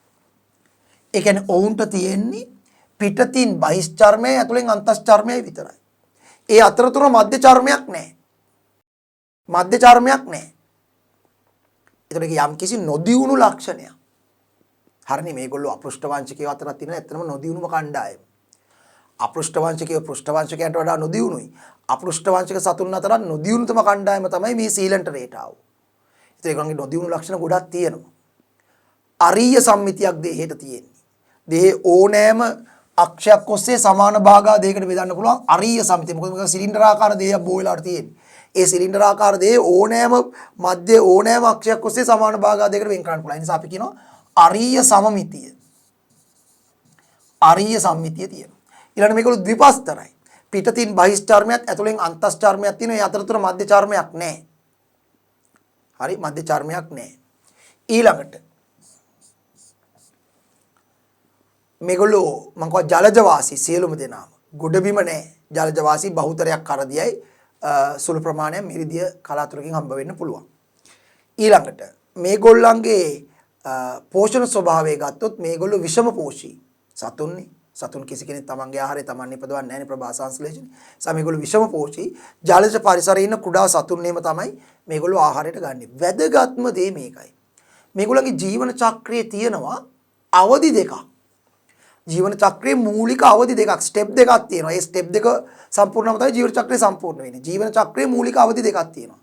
ඒ කියන්නේ ඔවුන්ට තියෙන්නේ පිටතින් බහිස්චර්මය ඇතුලෙන් අන්තස්චර්මය විතරයි. ඒ අතරතුර මධ්‍ය චර්මයක් නැහැ. මධ්‍ය චර්මයක් නැහැ. ඒතර යම් කිසි නොදියුණු ලක්ෂණයක්. හරිනේ මේගොල්ලෝ අපෘෂ්ඨවංශිකයෝ අතරක් තියෙන ඇත්තම නොදියුණුම කණ්ඩායම. අපෘෂ්ඨවංශිකයෝ පෘෂ්ඨවංශිකයන්ට වඩා නොදියුණුයි. අපෘෂ්ඨවංශික සතුන් අතර නොදියුණුතම කණ්ඩායම තමයි මේ සීලන්ට රේටාව. ඒතර ඒගොල්ලන්ගේ නොදියුණු ලක්ෂණ ගොඩක් තියෙනවා. අරීය සම්මිතියක් දෙහෙට තියෙන්නේ. දෙහි ඕනෑම අක්ෂයක් ඔස්සේ සමාන භාගා දෙයකට බෙදන්න පුළුවන් අරීය සම්මිතිය. මොකද මේක සිලින්ඩරාකාර දෙයක් බෝ වෙලාවට තියෙන්නේ. ඒ සිලින්ඩරාකාර දෙයේ ඕනෑම මැද ඕනෑම අක්ෂයක් ඔස්සේ සමාන භාගා දෙයකට වෙන් කරන්න පුළුවන්. ඒ නිසා අපි කියනවා අරීය සමමිතිය. අරීය සම්මිතිය තියෙනවා. ඊළඟට මේකළු ද්විපස්තරයි. පිටතින් බහිස්චර්මයක් ඇතුලෙන් අන්තස්චර්මයක් තියෙනවා. ඒ අතරතුර මධ්‍ය චර්මයක් නැහැ. හරි මධ්‍ය චර්මයක් නැහැ. ඊළඟට මේගොල්ලෝ මම කව ජලජ වාසී සියලුම දෙනාම ගොඩබිම නැහැ. ජලජ වාසී බහුතරයක් කරදියයි සුළු ප්‍රමාණයක් මිරිදිය කලාතුරකින් හම්බ වෙන්න පුළුවන්. ඊළඟට මේගොල්ලන්ගේ පෝෂණ ස්වභාවය ගත්තොත් මේගොල්ලෝ විෂම පෝෂී සතුන්නේ. සතුන් කිසි කෙනෙක් තමන්ගේ ආහාරය තමන් නිපදවන්නේ නැහැ නේ ප්‍රභා සංශ්ලේෂණය. ඒ මේගොල්ලෝ විෂම පෝෂී ජලජ පරිසරයේ ඉන්න කුඩා සතුන්නේම තමයි මේගොල්ලෝ ආහාරයට ගන්නෙ. වැදගත්ම දේ මේකයි. මේගොල්ලන්ගේ ජීවන චක්‍රයේ තියෙනවා අවදි දෙකක්. ජීවන චක්‍රයේ මූලික අවදි දෙකක් ස්ටෙප් දෙකක් තියෙනවා. ඒ ස්ටෙප් දෙක සම්පූර්ණවම තමයි ජීවන චක්‍රය සම්පූර්ණ වෙන්නේ. ජීවන චක්‍රයේ මූලික අවදි දෙකක් තියෙනවා.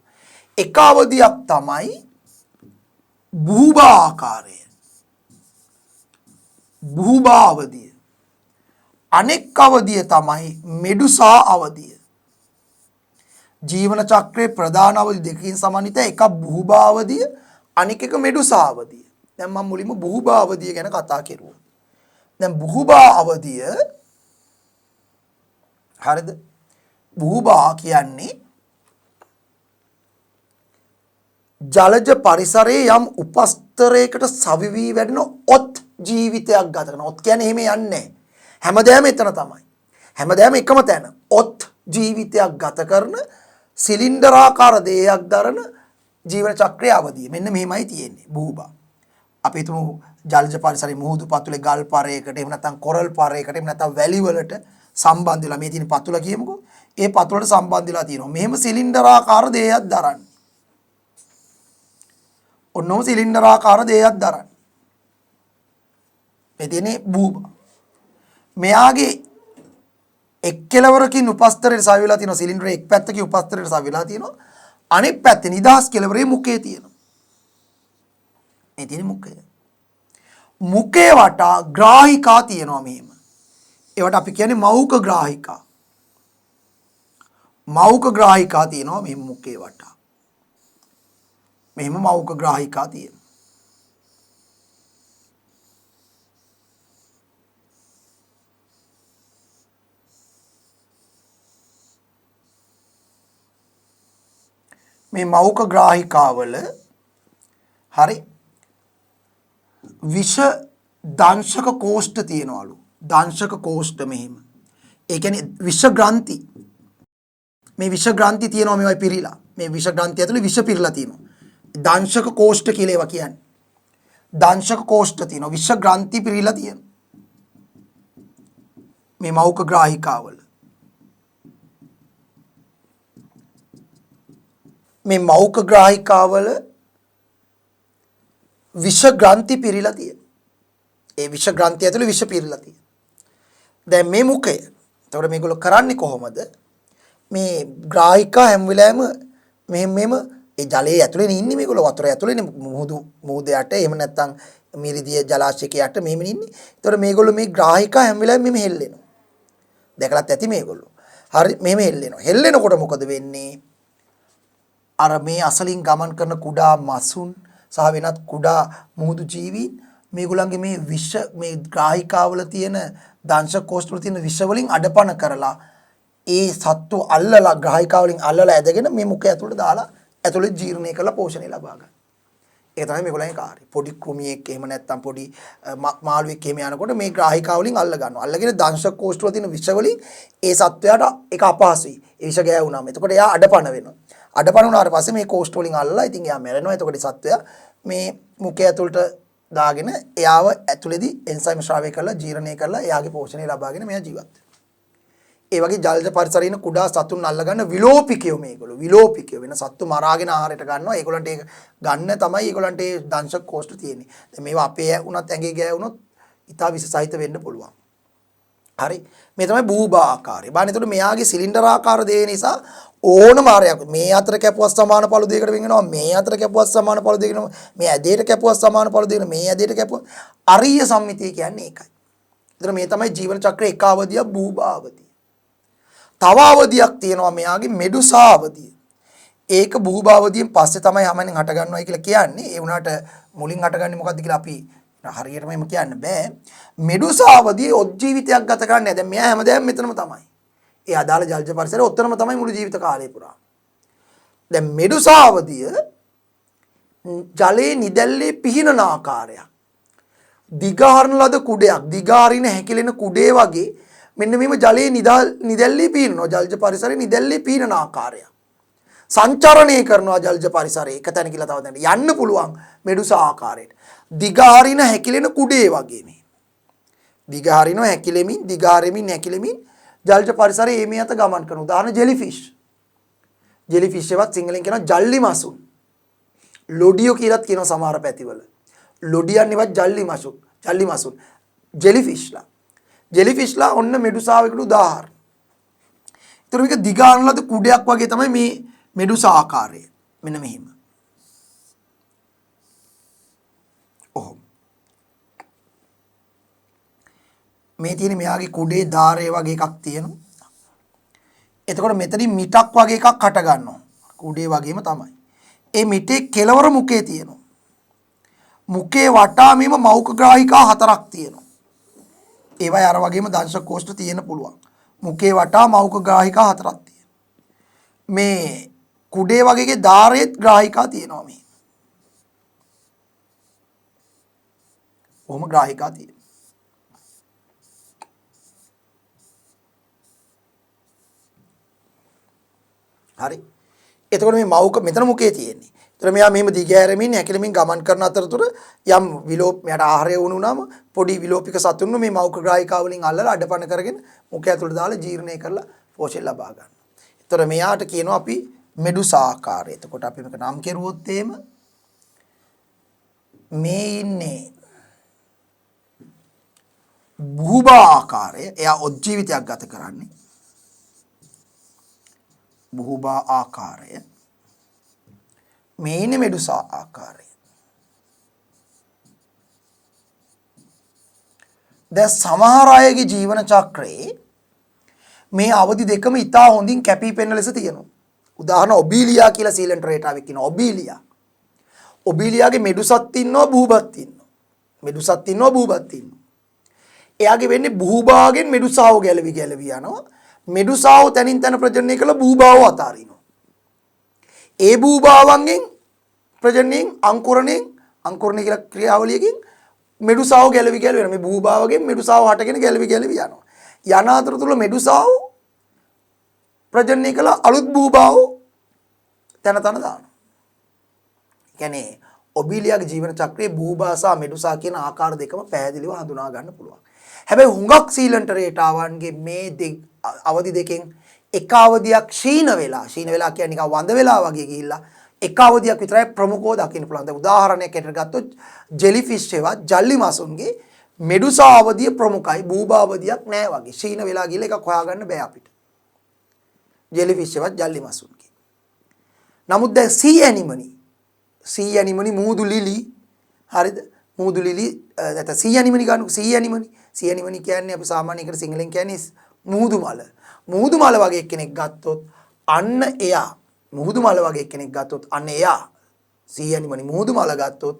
එක අවදියක් තමයි බුහුබා ආකාරය. බුහුබා අවදිය. අනෙක් අවදිය තමයි මෙඩුසා අවදිය. ජීවන චක්‍රයේ ප්‍රධාන අවදි දෙකකින් සමන්විත එක බුහුබා අවදිය අනෙක් එක මෙඩුසා අවදිය. දැන් මම මුලින්ම බුහුබා අවදිය ගැන කතා කරුවා. දැන් බුහුබා අවදිය හරිද? බුහුබා කියන්නේ ජලජ පරිසරයේ යම් උපස්තරයකට සවිවි වැඩෙන ඔත් ජීවිතයක් ගත කරන. ඔත් කියන්නේ එහෙම යන්නේ නැහැ. හැමදාම එතන තමයි. හැමදාම එකම තැන. ඔත් ජීවිතයක් ගත කරන සිලින්ඩරාකාර දෙයක් දරන ජීවන චක්‍රයේ අවදිය. මෙන්න මෙහෙමයි තියෙන්නේ බුහුබා. අපි හිතමු ජලජ පරිසරයේ මුහුදු පතුලේ ගල් පාරයකට එහෙම නැත්නම් කොරල් පාරයකට එහෙම නැත්නම් වැලි වලට සම්බන්ධ වෙලා මේ තියෙන පතුල කියමුකෝ. ඒ පතුලට සම්බන්ධ වෙලා තියෙනවා. මෙහෙම සිලින්ඩරාකාර දෙයක් දරන්නේ. ඔන්නෝම සිලින්ඩරාකාර දෙයක් දරන්නේ. මේ තියෙන්නේ බුහුබා. මෙයාගේ එක් කෙලවරකින් උපස්තරයට සවි වෙලා තියෙනවා. සිලින්ඩරේ එක් පැත්තකින් උපස්තරයට සවි වෙලා තියෙනවා. අනෙක් පැත්තේ නිදහස් කෙලවරේ මුඛය තියෙනවා. මේ තියෙන්නේ මුඛය. මුඛේ වටා ග්‍රාහිකා තියෙනවා මෙහෙම. ඒවට අපි කියන්නේ මෞඛ ග්‍රාහිකා. මෞඛ ග්‍රාහිකා තියෙනවා මෙහෙම මුඛේ වටා. මෙහෙම මෞඛ ග්‍රාහිකා තියෙනවා. මේ මෞඛ ග්‍රාහිකාවල හරි විෂ දංශක කෝෂ්ඨ තියෙනවලු. දංශක කෝෂ්ඨ මෙහෙම. ඒ කියන්නේ විෂ ග්‍රන්ථි. මේ විෂ ග්‍රන්ථි තියෙනවා මේවයි පිරීලා. මේ විෂ ග්‍රන්ථි ඇතුලේ විෂ පිරීලා තියෙනවා. දංශක කෝෂ්ඨ කියලා ඒවා කියන්නේ. දංශක කෝෂ්ඨ තියෙනවා. විෂ ග්‍රන්ථි පිරීලා තියෙනවා. මේ මෞඛ ග්‍රාහිකාවල. මේ මෞඛ ග්‍රාහිකාවල විෂ ග්‍රන්ථි පිරීලා තියෙනවා. ඒ විෂ ග්‍රන්ථි ඇතුලේ විෂ පිරීලා තියෙනවා. දැන් මේ මුඛය. එතකොට මේගොල්ලෝ කරන්නේ කොහොමද? මේ ග්‍රාහිකා හැම වෙලාවෙම මෙහෙම ඒ ජලයේ ඇතුලේ ඉන්නේ මේගොල්ලෝ වතුර ඇතුලේ මුහුද යට එහෙම නැත්නම් මිරිදිය ජලාශයක යට මෙහෙම ඉන්නේ. එතකොට මේගොල්ලෝ මේ ග්‍රාහිකා හැම වෙලාවෙම මෙහෙම හෙල්ලෙනවා. දැකලත් ඇති මේගොල්ලෝ. හරි මෙහෙම හෙල්ලෙනවා. හෙල්ලෙනකොට මොකද වෙන්නේ? අර මේ අසලින් ගමන් කරන කුඩා මසුන් සහ වෙනත් කුඩා මුහුදු ජීවීන් මේගොල්ලන්ගේ මේ විෂ මේ ග්‍රාහිකාවල තියෙන දංශක කෝෂ්ඨ වල තියෙන විෂ වලින් අඩපණ කරලා ඒ සත්තු අල්ලලා ග්‍රාහිකාවලින් අල්ලලා ඇදගෙන මේ මුඛය ඇතුළට දාලා ඇතුළේ ජීර්ණය කරලා පෝෂණය ලබා ගන්න. ඒක තමයි මේගොල්ලන්ගේ කාර්යය. පොඩි කෘමියෙක් එහෙම නැත්නම් පොඩි මාළුවෙක් එහෙම යනකොට මේ ග්‍රාහිකාවලින් අල්ල ගන්නවා. අල්ලගෙන දංශක කෝෂ්ඨ වල තියෙන විෂ වලින් ඒ සත්වයාට ඒක අපහසුයි. ඒ විෂ ගෑවුනාම. එතකොට එයා අඩපණ වෙනවා. අඩපණ වුණාට පස්සේ මේ කෝස්ට් වලින් අල්ලලා ඉතින් එයා මැරෙනවා. එතකොට සත්වයා මේ මුඛය ඇතුළට දාගෙන එයාව ඇතුළේදී එන්සයිම් ශ්‍රාවය කරලා ජීර්ණය කරලා එයාගේ පෝෂණය ලබාගෙන මෙයා ජීවත් වෙනවා. ඒ වගේ ජලජ පරිසරයේ ඉන්න කුඩා සතුන් අල්ලගන්න විලෝපිකයෝ මේගොල්ලෝ. විලෝපිකයෝ වෙන සත්තු මරාගෙන ආහාරයට ගන්නවා. ඒගොල්ලන්ට ඒක ගන්න තමයි ඒගොල්ලන්ට ඒ දංශක කෝෂ්ඨ තියෙන්නේ. දැන් මේවා අපේ වුණත් ඇඟේ ගෑවුනොත් ඉතා විස සහිත වෙන්න පුළුවන්. හරි. මේ තමයි බූබා ආකාරය. බලන්න එතකොට මෙයාගේ සිලින්ඩර් ආකාර දේ නිසා ඕනම ආරයක් මේ අතර කැපුවත් සමාන පළු දෙයකට වෙන් වෙනවා. මේ අතර කැපුවත් සමාන පළු දෙයකට වෙනවා. මේ ඇදේට කැපුවත් සමාන පළු දෙයකට මේ ඇදේට කැපුවත් අරිය සම්මිතිය කියන්නේ ඒකයි. එතන මේ තමයි ජීවන චක්‍රයේ එක අවධියක් බූබා අවධිය. තව අවධියක් තියෙනවා මෙයාගේ මෙඩුසා අවධිය. ඒක බූබා අවධියෙන් පස්සේ තමයි හැමෙන් හට ගන්නවයි කියලා කියන්නේ. ඒ වුණාට මුලින් හටගන්නේ මොකද්ද කියලා අපි හරියටම එහෙම කියන්න බෑ. මෙඩුසා අවධියේ ජීවිතයක් ගත කරන්නේ. දැන් මෙයා හැමදාම මෙතනම තමයි. ඒ අදාළ ජලජ පරිසරයේ ඔතනම තමයි මුළු ජීවිත කාලය පුරා. දැන් මෙඩුසා අවධිය ජලයේ නිදැල්ලේ පිහිනන ආකාරයක්. දිගාරන ලද කුඩයක්, දිගාරින හැකිලෙන කුඩේ වගේ මෙන්න මේව ජලයේ නිදැල්ලේ පිහිනනවා. ජලජ පරිසරයේ නිදැල්ලේ පිහිනන ආකාරය. සංචරණය කරනවා ජලජ පරිසරයේ එක තැන කියලා තව තැනට යන්න පුළුවන් මෙඩුසා ආකාරයට. දිගාරින හැකිලෙන කුඩේ වගේ මේ. දිගාරිනවා හැකිලෙමින්, දිගාරෙමින් හැකිලෙමින් ජලජ පරිසරයේ මේ අත ගමන් කරන උදාහරණ ජෙලිෆිෂ්. ජෙලිෆිෂ් එකවත් සිංහලෙන් කියනවා ජල්ලි මසුන්. ලොඩියෝ කියලාත් කියනවා සමහර පැතිවල. ලොඩියන්නිවත් ජල්ලි මසුන්. ජල්ලි මසුන්. ජෙලිෆිෂ්ලා. ජෙලිෆිෂ්ලා ඔන්න මෙඩුසාවකට උදාහරණ. ඒතර මේක දිගාන ලද කුඩයක් වගේ තමයි මේ මෙඩුසා ආකාරය. මෙන්න මෙහිම. ඔහොම. මේ තියෙන මෙයාගේ කුඩේ ධාරය වගේ එකක් තියෙනවා. එතකොට මෙතනින් මිටක් වගේ එකක් හට ගන්නවා. කුඩේ වගේම තමයි. ඒ මිටේ කෙලවර මුඛේ තියෙනවා. මුඛේ වටා මෙම මෞඛග්‍රාහිකා හතරක් තියෙනවා. ඒවයි අර වගේම දංශක කෝෂ්ඨ තියෙන්න පුළුවන්. මුඛේ වටා මෞඛග්‍රාහිකා හතරක් තියෙනවා. මේ කුඩේ වගේගේ ධාරයේත් ග්‍රාහිකා තියෙනවා මේ. කොහොම ග්‍රාහිකා තියෙනවා. හරි. එතකොට මේ මෞඛ මෙතන මුඛේ තියෙන්නේ. ඒතර මෙයා මෙහෙම දිගෑරෙමින් හැකිලෙමින් ගමන් කරන අතරතුර යම් විලෝප මෙයාට ආහාරය වුණාම පොඩි විලෝපික සතුන්ව මේ මෞඛ ග්‍රාහිකා වලින් අල්ලලා අඩපණ කරගෙන මුඛය ඇතුළට දාලා ජීර්ණය කරලා පෝෂණය ලබා ගන්නවා. ඒතර මෙයාට කියනවා අපි මෙඩුසා ආකාරය. එතකොට අපි මේක නම් කෙරුවොත් එහෙම මේ ඉන්නේ බූබා ආකාරය. එයා උජ්ජීවිතයක් ගත කරන්නේ. බූබා ආකාරය. මේ ඉන්නේ මෙඩුසා ආකාරය. දැන් සමහර අයගේ ජීවන චක්‍රයේ මේ අවදි දෙකම ඉතා හොඳින් කැපී පෙනෙන ලෙස තියෙනවා. උදාහරණ ඔබීලියා කියලා සීලන්ට් රේටාවෙක් ඉන්නවා. ඔබීලියා. ඔබීලියාගේ මෙඩුසත් ඉන්නවා, බූබත් ඉන්නවා. මෙඩුසත් ඉන්නවා, බූබත් ඉන්නවා. එයාගේ වෙන්නේ බූබාගෙන් මෙඩුසාව ගැලවි යනවා. මෙඩුසාව තනින් තන ප්‍රජනනය කළ බූබාව අතාරිනවා. ඒ බූබාවන්ගෙන් ප්‍රජනනයෙන් අංකුරණය කියලා ක්‍රියාවලියකින් මෙඩුසාව ගැලවි වෙනවා. මේ බූබාවගෙන් මෙඩුසාව හටගෙන ගැලවි යනවා. යන අතරතුර මෙඩුසාව ප්‍රජනනය කළ අලුත් බූබාව තන දානවා. කියන්නේ ඔබීලියාගේ ජීවන චක්‍රයේ බූබා සහ මෙඩුසා කියන ආකාර දෙකම පැහැදිලිව හඳුනා ගන්න පුළුවන්. හැබැයි හුඟක් සීලන්ට රේටාවන්ගේ මේ අවදි දෙකෙන් එක අවදියක් ක්ෂීණ වෙලා කියන්නේ නිකන් වඳ වෙලා වගේ ගිහිල්ලා එක අවදියක් විතරයි ප්‍රමුඛව දකින්න පුළුවන්. දැන් උදාහරණයක් ඇරගෙන ගත්තොත් ජෙලිෆිෂ් ඒවා ජල්ලි මාසුන්ගේ මෙඩුසා අවදිය ප්‍රමුඛයි, බූබා අවදියක් නෑ වගේ. ක්ෂීණ වෙලා ගිහිල්ලා එකක් හොයාගන්න බෑ අපිට. ජෙලිෆිෂ් ඒවා ජල්ලි මාසුන්ගේ. නමුත් දැන් සී ඇනිමනි මූදු ලිලි හරිද? මූදු ලිලි නැත්නම් සී ඇනිමනි ගන්නකො සී ඇනිමනි කියන්නේ අපි සාමාන්‍යයෙන් සිංහලෙන් කියන්නේ මුහුදු මල. මුහුදු මල වගේ කෙනෙක් ගත්තොත් අන්න එයා සී ඇනිමනි මුහුදු මල ගත්තොත්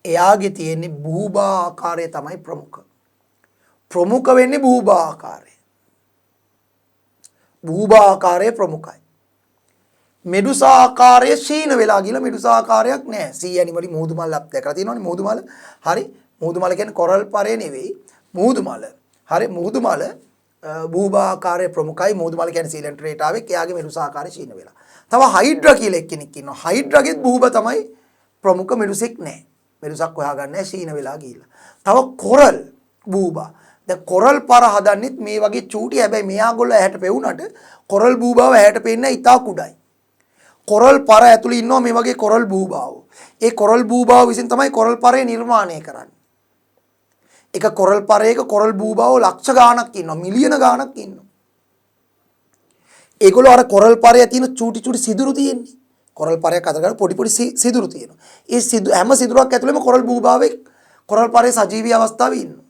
එයාගේ තියෙන්නේ බූබා ආකාරය තමයි ප්‍රමුඛ. ප්‍රමුඛ වෙන්නේ බූබා ආකාරය. බූබා ආකාරය ප්‍රමුඛයි. මෙඩුසා ආකාරය ශීන වෙලා ගිහලා මෙඩුසා ආකාරයක් නැහැ. සී ඇනිමනි මුහුදු මල ලක් දැකලා තියෙනවනේ මුහුදු මල. හරි. මුහුදු මල කියන්නේ කොරල් පරේ නෙවෙයි. මුහුදු මල. හරි මුහුදු මල බූබා ආකාරය ප්‍රමුඛයි. මුහුදු මල කියන්නේ සීලන්ට් රේටාවෙක්. එයාගේ මෙඩුසා ආකාරය ශීන වෙලා. තව හයිඩ්‍රා කියලා එක්කෙනෙක් ඉන්නවා. හයිඩ්‍රාගෙත් බූබා තමයි ප්‍රමුඛ මෙඩුසෙක් නෑ. මෙඩුසක් හොයාගන්නේ සීන වෙලා ගිහිල්ලා. තව කොරල් බූබා. දැන් කොරල් පර හදන්නෙත් මේ වගේ චූටි. හැබැයි මෙයාගොල්ලෝ ඇහැට පෙවුනට කොරල් බූබාව ඇහැට පෙන්නේ ඉතා කුඩයි. කොරල් පර ඇතුළේ ඉන්නවා මේ වගේ කොරල් බූබාව. ඒ කොරල් බූබාව විසින් තමයි කොරල් පරේ නිර්මාණය කරන්නේ. එක කොරල් පරයක කොරල් බූබාව ලක්ෂ ගාණක් ඉන්නවා. මිලියන ගාණක් ඉන්නවා. ඒගොල්ලෝ අර කොරල් පරේ තියෙන චූටි චූටි සිදුරු තියෙන්නේ. කොරල් පරයක් අතර ගන්න පොඩි පොඩි සිදුරු තියෙනවා. ඒ හැම සිදුරක් ඇතුළේම කොරල් බූබාවේ කොරල් පරේ සජීවී අවස්ථාවේ ඉන්නවා.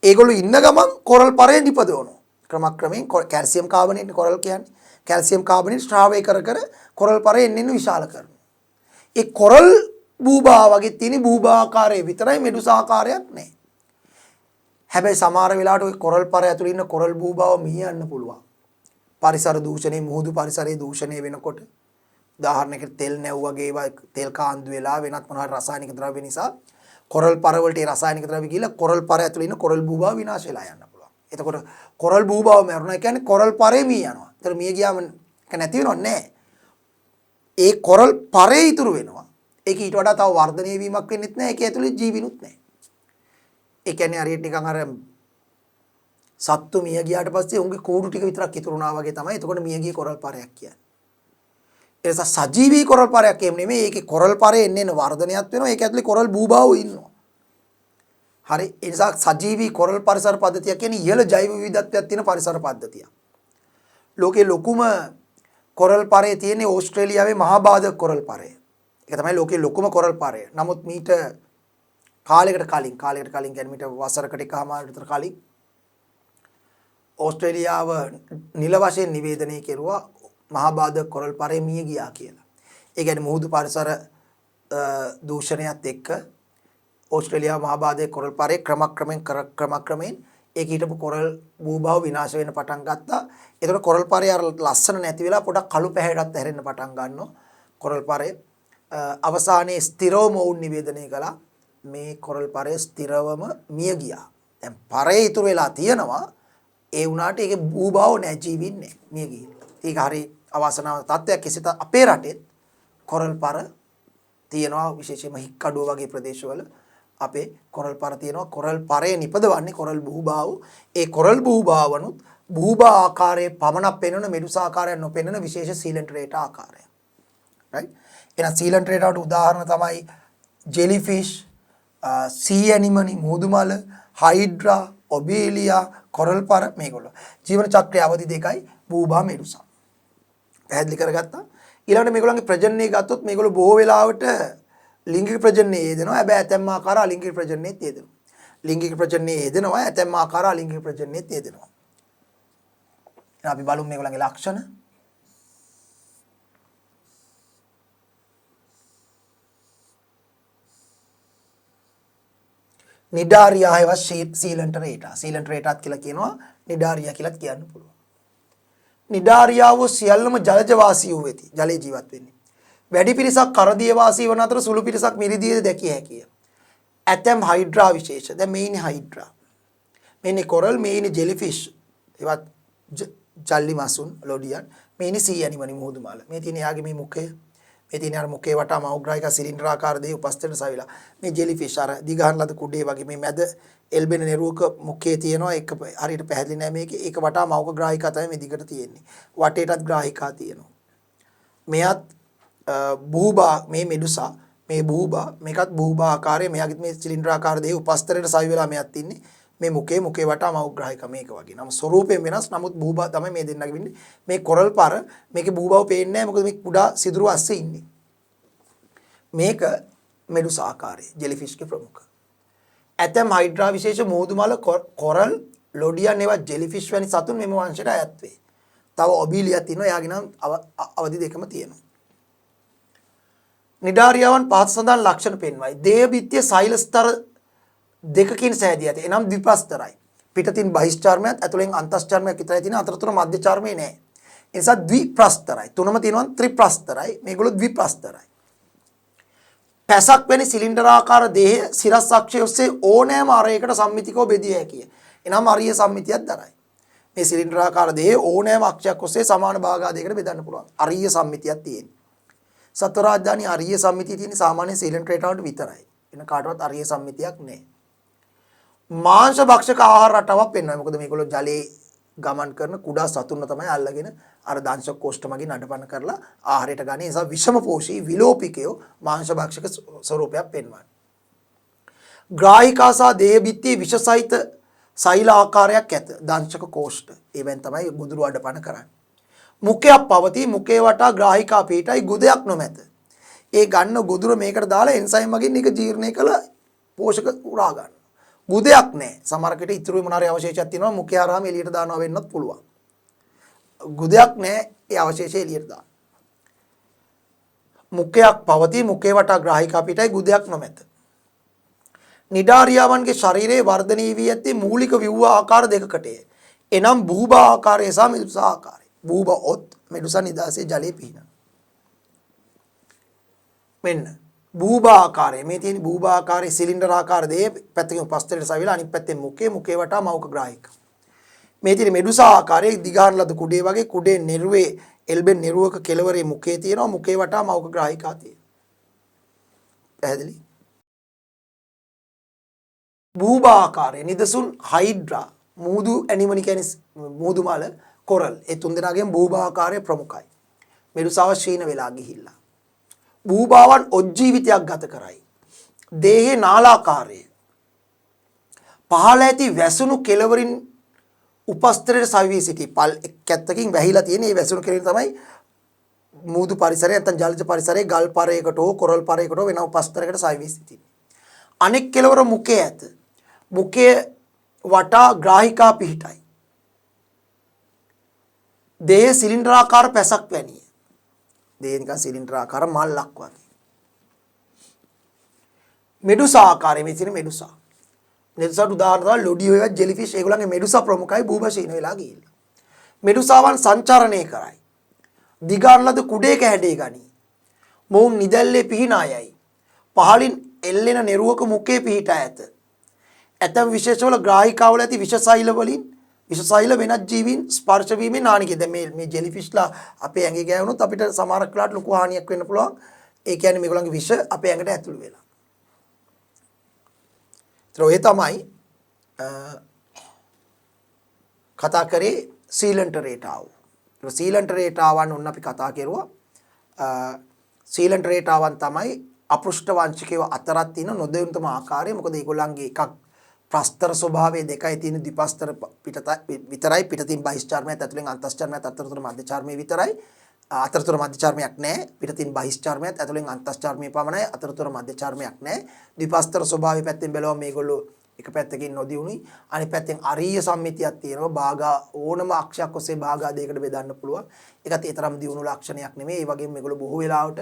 ඒගොල්ලෝ ඉන්න ගමන් කොරල් පරේ නිපදවනවා. ක්‍රමක්‍රමයෙන් කැල්සියම් කාබනේට් කොරල් කියන්නේ. කැල්සියම් කාබනේට් ස්ත්‍රාවය කර කර කොරල් පරේ එන්න විශාල කරනවා. ඒ කොරල් බූබා වගේ තියෙන බූබා ආකාරයේ විතරයි මෙඩුසා ආකාරයක් නැහැ. හැබැයි සමහර වෙලාවට ওই කොරල් පරේ ඇතුළේ ඉන්න කොරල් බූබාව මියන්න පුළුවන්. පරිසර දූෂණය මුහුදු පරිසරයේ දූෂණය වෙනකොට උදාහරණයකට තෙල් නැව් වගේ ඒවා තෙල් කාන්දු වෙලා වෙනත් මොනවා රසායනික ද්‍රව්‍ය නිසා කොරල් පර වලට ඒ රසායනික ද්‍රව්‍ය ගිහලා කොරල් පර ඇතුළේ ඉන්න කොරල් බූබාව විනාශ වෙලා යන්න පුළුවන්. එතකොට කොරල් බූබාව මරුණා කියන්නේ කොරල් පරේ මිය යනවා. ඒතර මිය ගියාම ඒක නැති වෙනව නෑ. ඒ කොරල් පරේ ඉතුරු වෙනවා. ඒක ඊට වඩා තව වර්ධනය වීමක් වෙන්නෙත් නෑ. ඒක ඇතුළේ ජීවිනුත් නෑ. ඒ කියන්නේ හරියට නිකන් අර සත්තු මිය ගියාට පස්සේ උන්ගේ කූඩු ටික විතරක් ඉතුරු වුණා වගේ තමයි. එතකොට මිය ගිය කොරල් පරයක් කියන්නේ. ඒ නිසා සජීවී කොරල් පරයක් එහෙම නෙමෙයි. ඒකේ කොරල් පරේ එන්න වර්ධනයක් වෙනවා. ඒක ඇතුලේ කොරල් බූබාවෝ ඉන්නවා. හරි. ඒ නිසා සජීවී කොරල් පරිසර පද්ධතිය කියන්නේ ඉහළ ජෛව විවිධත්වයක් තියෙන පරිසර පද්ධතියක්. ලෝකේ ලොකුම කොරල් පරේ තියෙන්නේ ඕස්ට්‍රේලියාවේ මහා බාධක කොරල් පරය. ඒක තමයි ලෝකේ ලොකුම කොරල් පරය. නමුත් මීට කාලයකට කලින් කියන්නේ මීට වසරකට එකමාරකට විතර කලින් ඕස්ට්‍රේලියාව නිල වශයෙන් නිවේදනය කෙරුවා මහා බාධක කොරල් පරේ මිය ගියා කියලා. ඒ කියන්නේ මුහුදු පරිසර දූෂණයත් එක්ක ඕස්ට්‍රේලියාව මහා බාධක කොරල් පරේ ක්‍රමක්‍රමයෙන් ඒක හිටපු කොරල් භූභාව විනාශ වෙන්න පටන් ගත්තා. ඒතකොට කොරල් පරේ අර ලස්සන නැති වෙලා පොඩක් කළු පැහැයටත් හැරෙන්න පටන් ගන්නවා. කොරල් පරේ අවසානයේ ස්ථිරවම වුන් නිවේදනය කළා මේ කොරල් පරේ ස්ථිරවම මිය ගියා. දැන් පරේ ඉතුරු වෙලා තියෙනවා. ඒ වුණාට ඒකේ භූභාව නැහැ ජීවින්නේ මිය ගිහින්. ඒක හරි අවාසනාව තත්ත්වයක්. කෙසේත් අපේ රටේ කොරල් පර තියෙනවා විශේෂයෙන්ම හික්කඩුව වගේ ප්‍රදේශවල අපේ කොරල් පර තියෙනවා. කොරල් පරේ නිපදවන්නේ කොරල් භූභාව. ඒ කොරල් භූභාවනුත් භූභා ආකාරයේ පමණක් පෙන්වන මෙඩුසා ආකාරයක් නොපෙන්වන විශේෂ සීලන්ට්‍රේට ආකාරය. right? එහෙනම් සීලන්ට්‍රේටට උදාහරණ තමයි ජෙලිෆිෂ්, සී ඇනිමනි මුහුදු මල, හයිඩ්‍රා, ඔබේලියා, කොරල් පර මේගොල්ලෝ. ජීවන චක්‍රයේ අවධි දෙකයි භූභා මෙඩුසා. පැහැදිලි කරගත්තා. ඊළඟට මේගොල්ලන්ගේ ප්‍රජනනය ගත්තොත් මේගොල්ලෝ බොහෝ වෙලාවට ලිංගික ප්‍රජනනයේ යෙදෙනවා. හැබැයි ඇතැම් ආකාර අලිංගික ප්‍රජනනයේත් යෙදෙනවා. ලිංගික ප්‍රජනනයේ යෙදෙනවා. ඇතැම් ආකාර අලිංගික ප්‍රජනනයේත් යෙදෙනවා. එහෙනම් අපි බලමු මේගොල්ලන්ගේ ලක්ෂණ. නිඩාරියා හේව සීලන්ටරේටා. සීලන්ටරේටාත් කියලා කියනවා. නිඩාරියා කියලාත් කියන්න පුළුවන්. නිඩාරියාව සියල්ලම ජලජ වාසී වූ වෙති. ජලයේ ජීවත් වෙන්නේ. වැඩි පිරිසක් කරදිය වාසී වන අතර සුළු පිරිසක් මිරිදියේ දැකිය හැකිය. ඇතැම් හයිඩ්‍රා විශේෂ. දැන් මේ ඉන්නේ හයිඩ්‍රා. මේ ඉන්නේ කොරල්, මේ ඉන්නේ ජෙලිෆිෂ්. ඒවත් ජල්ලි මසුන්, ලොඩියන්. මේ ඉන්නේ සී ඇනිමනි මුහුදු මාල. මේ තියෙන යාගේ මේ මුඛය. මේ තියෙන අර මුඛේ වටා මෞග්‍රාහික සිලින්ඩර් ආකාර දෙය උපස්තර සවිලා. මේ ජෙලිෆිෂ් අර දිගහන් ලද කුඩේ වගේ මේ මැද එල්බෙන නෙරුවක මුඛයේ තියෙනවා. ඒක හරියට පැහැදිලි නෑ මේකේ. ඒක වටා මෞග්‍රාහිකා තමයි මේ දිගට තියෙන්නේ. වටේටත් ග්‍රාහිකා තියෙනවා. මෙයත් භූභා මේ මෙඩුසා මේ භූභා මේකත් භූභා ආකාරයේ මෙයාගෙත් මේ සිලින්ඩර් ආකාර දෙය උපස්තරයට සවි වෙලා මෙයක් ඉන්නේ. මේ මුඛේ වටා මෞග්‍රාහිකා මේක වගේ. නම ස්වරූපයෙන් වෙනස්. නමුත් භූභා තමයි මේ දෙන්නගේ වෙන්නේ. මේ කොරල් පර මේකේ භූභාව පේන්නේ නැහැ. මොකද මේ කුඩා සිදුරු අස්සේ ඉන්නේ. මේක මෙඩුසා ආකාරයේ ජෙලිෆිෂ්ගේ ප්‍රමුඛ. ඇතැම් හයිඩ්‍රා විශේෂ මුහුදු මල කොරල්, ලොඩියන් ඒවා ජෙලිෆිෂ් වැනි සතුන් මෙම වංශයට අයත් වේ. තව ඔබීලියක් තියෙනවා. එයාගේ නම් අවදි දෙකම තියෙනවා. නිඩාරියාවන් පහත සඳහන් ලක්ෂණ පෙන්වයි. දේහ බිත්තිය සෛල ස්තර දෙකකින් සෑදී ඇත. එනම් ද්විප්‍රස්තරයි. පිටතින් බහිස්චර්මයත් ඇතුලෙන් අන්තස්චර්මයක් විතරයි තියෙන. අතරතුර මධ්‍ය චර්මය නැහැ. ඒ නිසා ද්විප්‍රස්තරයි. තුනම තියෙනවා ත්‍රිප්‍රස්තරයි. මේගොල්ලෝ ද්විප්‍රස්තරයි. පැසක් වැනි සිලින්ඩර් ආකාර දේහය සිරස් අක්ෂය ඔස්සේ ඕනෑම අරයකට සම්මිතිකව බෙදිය හැකිය. එනම් අරීය සම්මිතියක් දරයි. මේ සිලින්ඩරාකාර දෙහි ඕනෑම අක්ෂයක් ඔස්සේ සමාන භාගාදයකට බෙදන්න පුළුවන්. අරිය සම්මිතියක් තියෙනවා. සත්ව රාජධානී අරිය සම්මිතිය තියෙන සාමාන්‍ය සිලින්ඩර් රේටාවට විතරයි. වෙන කාටවත් අරිය සම්මිතියක් නැහැ. මාංශ භක්ෂක ආහාර රටාවක් පෙන්වනවා. මොකද මේගොල්ලෝ ජලයේ ගමන් කරන කුඩා සතුන්ව තමයි අල්ලගෙන අර දංශක කෝෂ්ඨ මගින් අඩපණ කරලා ආහාරයට ගන්න. ඒ නිසා විෂම පෝෂී විලෝපිකයෝ මාංශ භක්ෂක ස්වරූපයක් පෙන්වනවා. ග්‍රාහිකා සහ දේහ බිත්තියේ විෂසහිත සෛල ආකාරයක් ඇත. දංශක කෝෂ්ඨ. ඒවෙන් තමයි ගොදුරු අඩපණ කරන්නේ. මුඛයක් පවතී. මුඛේ වටා ග්‍රාහිකා පිටයි ගුදයක් නොමැත. ඒ ගන්න ගොදුර මේකට දාලා එන්සයිම් මගින් ඒක ජීර්ණය කළ පෝෂක උරා ගන්න. ගුදයක් නැහැ. සමහරකට ඉතුරු මොනාරි අවශේෂයක් තියෙනවා මුඛය හරහාම එළියට දානවා වෙන්නත් පුළුවන්. ගුදයක් නැහැ. ඒ අවශේෂය එළියට දාන්න. මුඛයක් පවතී. මුඛේ වටා ග්‍රාහිකා පිටයි ගුදයක් නොමැත. නිඩාරියාවන්ගේ ශරීරයේ වර්ධනය වී ඇත්තේ මූලික ව්‍යුහ ආකාර දෙකකටය. එනම් බූබා ආකාරය සහ මෙඩුසා ආකාරය. බූබා ඔත් මෙඩුසා නිදාසේ ජලයේ පිහිනන. මෙන්න බූබා ආකාරය. මේ තියෙන බූබා ආකාරයේ සිලින්ඩර් ආකාර දෙය පැත්තකින් උපස්තරයට සවිලා අනිත් පැත්තෙන් මුඛේ වටා මෞක ග්‍රාහික. මේ තියෙන මෙඩුසා ආකාරයේ දිගාන ලද කුඩේ වගේ කුඩේ නිර්වේ එල්බෙන් නිර්වක කෙළවරේ මුඛේ තියෙනවා මුඛේ වටා මෞක ග්‍රාහිකා තියෙනවා. පැහැදිලි? බූබා ආකාරයේ නිදසුන් හයිඩ්‍රා මූදු ඇනිමනි කියන්නේ මූදු මල කොරල් ඒ තුන් දෙනාගෙන් බූබා ආකාරය ප්‍රමුඛයි. මෙඩුසාව ශීන වෙලා ගිහිල්ලා. බූබාවන් ඔජ්ජීවිතයක් ගත කරයි. දේහේ නාලාකාරය. පහළ ඇති වැසුණු කෙළවරින් උපස්තරයට සවි සිටි පල් එක්කැත්තකින් වැහිලා තියෙන මේ වැසුණු කෙළවරින් තමයි මූදු පරිසරය නැත්නම් ජලජ පරිසරයේ ගල් පරයකට හෝ කොරල් පරයකට හෝ වෙන උපස්තරයකට සවි සිටින්නේ. අනෙක් කෙළවර මුඛයේ ඇත. මුඛයේ වටා ග්‍රාහිකා පිහිටයි. දේහ සිලින්ඩරාකාර පැසක් වැනිය. දේහ නිකන් සිලින්ඩරාකාර මල්ලක් වගේ. මෙඩුසා ආකාරයේ මේ තියෙන මෙඩුසා. මෙඩුසාට උදාහරණ තමයි ලොඩි හොයවත් ජෙලිෆිෂ් ඒගොල්ලන්ගේ මෙඩුසා ප්‍රමුඛයි බූබා ශීන වෙලා ගිහිල්ලා. මෙඩුසාවන් සංචරණය කරයි. දිගාන ලද කුඩේක හැඩේ ගනී. මොවුන් නිදැල්ලේ පිහිනා යයි. පහළින් එල්ලෙන නිරුවක මුඛයේ පිහිටා ඇත. ඇතම් විශේෂවල ග්‍රාහිකාවල ඇති විෂසෛල වලින් විෂසෛල වෙනත් ජීවීන් ස්පර්ශ වීමෙන් හානිකද මේ ජෙලිෆිෂ්ලා අපේ ඇඟේ ගෑවුනොත් අපිට සමහර වෙලාවට ලොකු හානියක් වෙන්න පුළුවන්. ඒ කියන්නේ මේගොල්ලන්ගේ විෂ අපේ ඇඟට ඇතුළු වෙලා. ඒ තමයි කතා කරේ සීලන්ට රේටාව. සීලන්ට රේටාවන් උන් අපි කතා කරුවා. සීලන්ට රේටාවන් තමයි අපෘෂ්ඨ වංශිකයව අතරක් තියෙන නොදෙවුන්තම ආකාරය. මොකද ඒගොල්ලන්ගේ එකක් ප්‍රස්තර ස්වභාවයේ දෙකයි තියෙන ද්විපස්තර විතරයි පිටතින් බහිස්චාර්මයත් ඇතුලෙන් අන්තස්චාර්මයත් අතරතුර මධ්‍යචාර්මය විතරයි. අතරතුර මධ්‍යචාර්මයක් නැහැ. පිටතින් බහිස්චාර්මයත් ඇතුලෙන් අන්තස්චාර්මය පමණයි. අතරතුර මධ්‍යචාර්මයක් නැහැ. ද්විපස්තර ස්වභාවයේ පැත්තෙන් බැලුවම මේගොල්ලෝ එක පැත්තකින් නොදියුණුයි අනිත් පැත්තෙන් අරීය සම්මිතියක් තියෙනවා. භාගා ඕනම අක්ෂයක් ඔස්සේ භාගාදයකට බෙදන්න පුළුවන්. ඒකත් ඒ තරම් දියුණු ලක්ෂණයක් නෙමෙයි. ඒ වගේම මේගොල්ලෝ බොහෝ වෙලාවට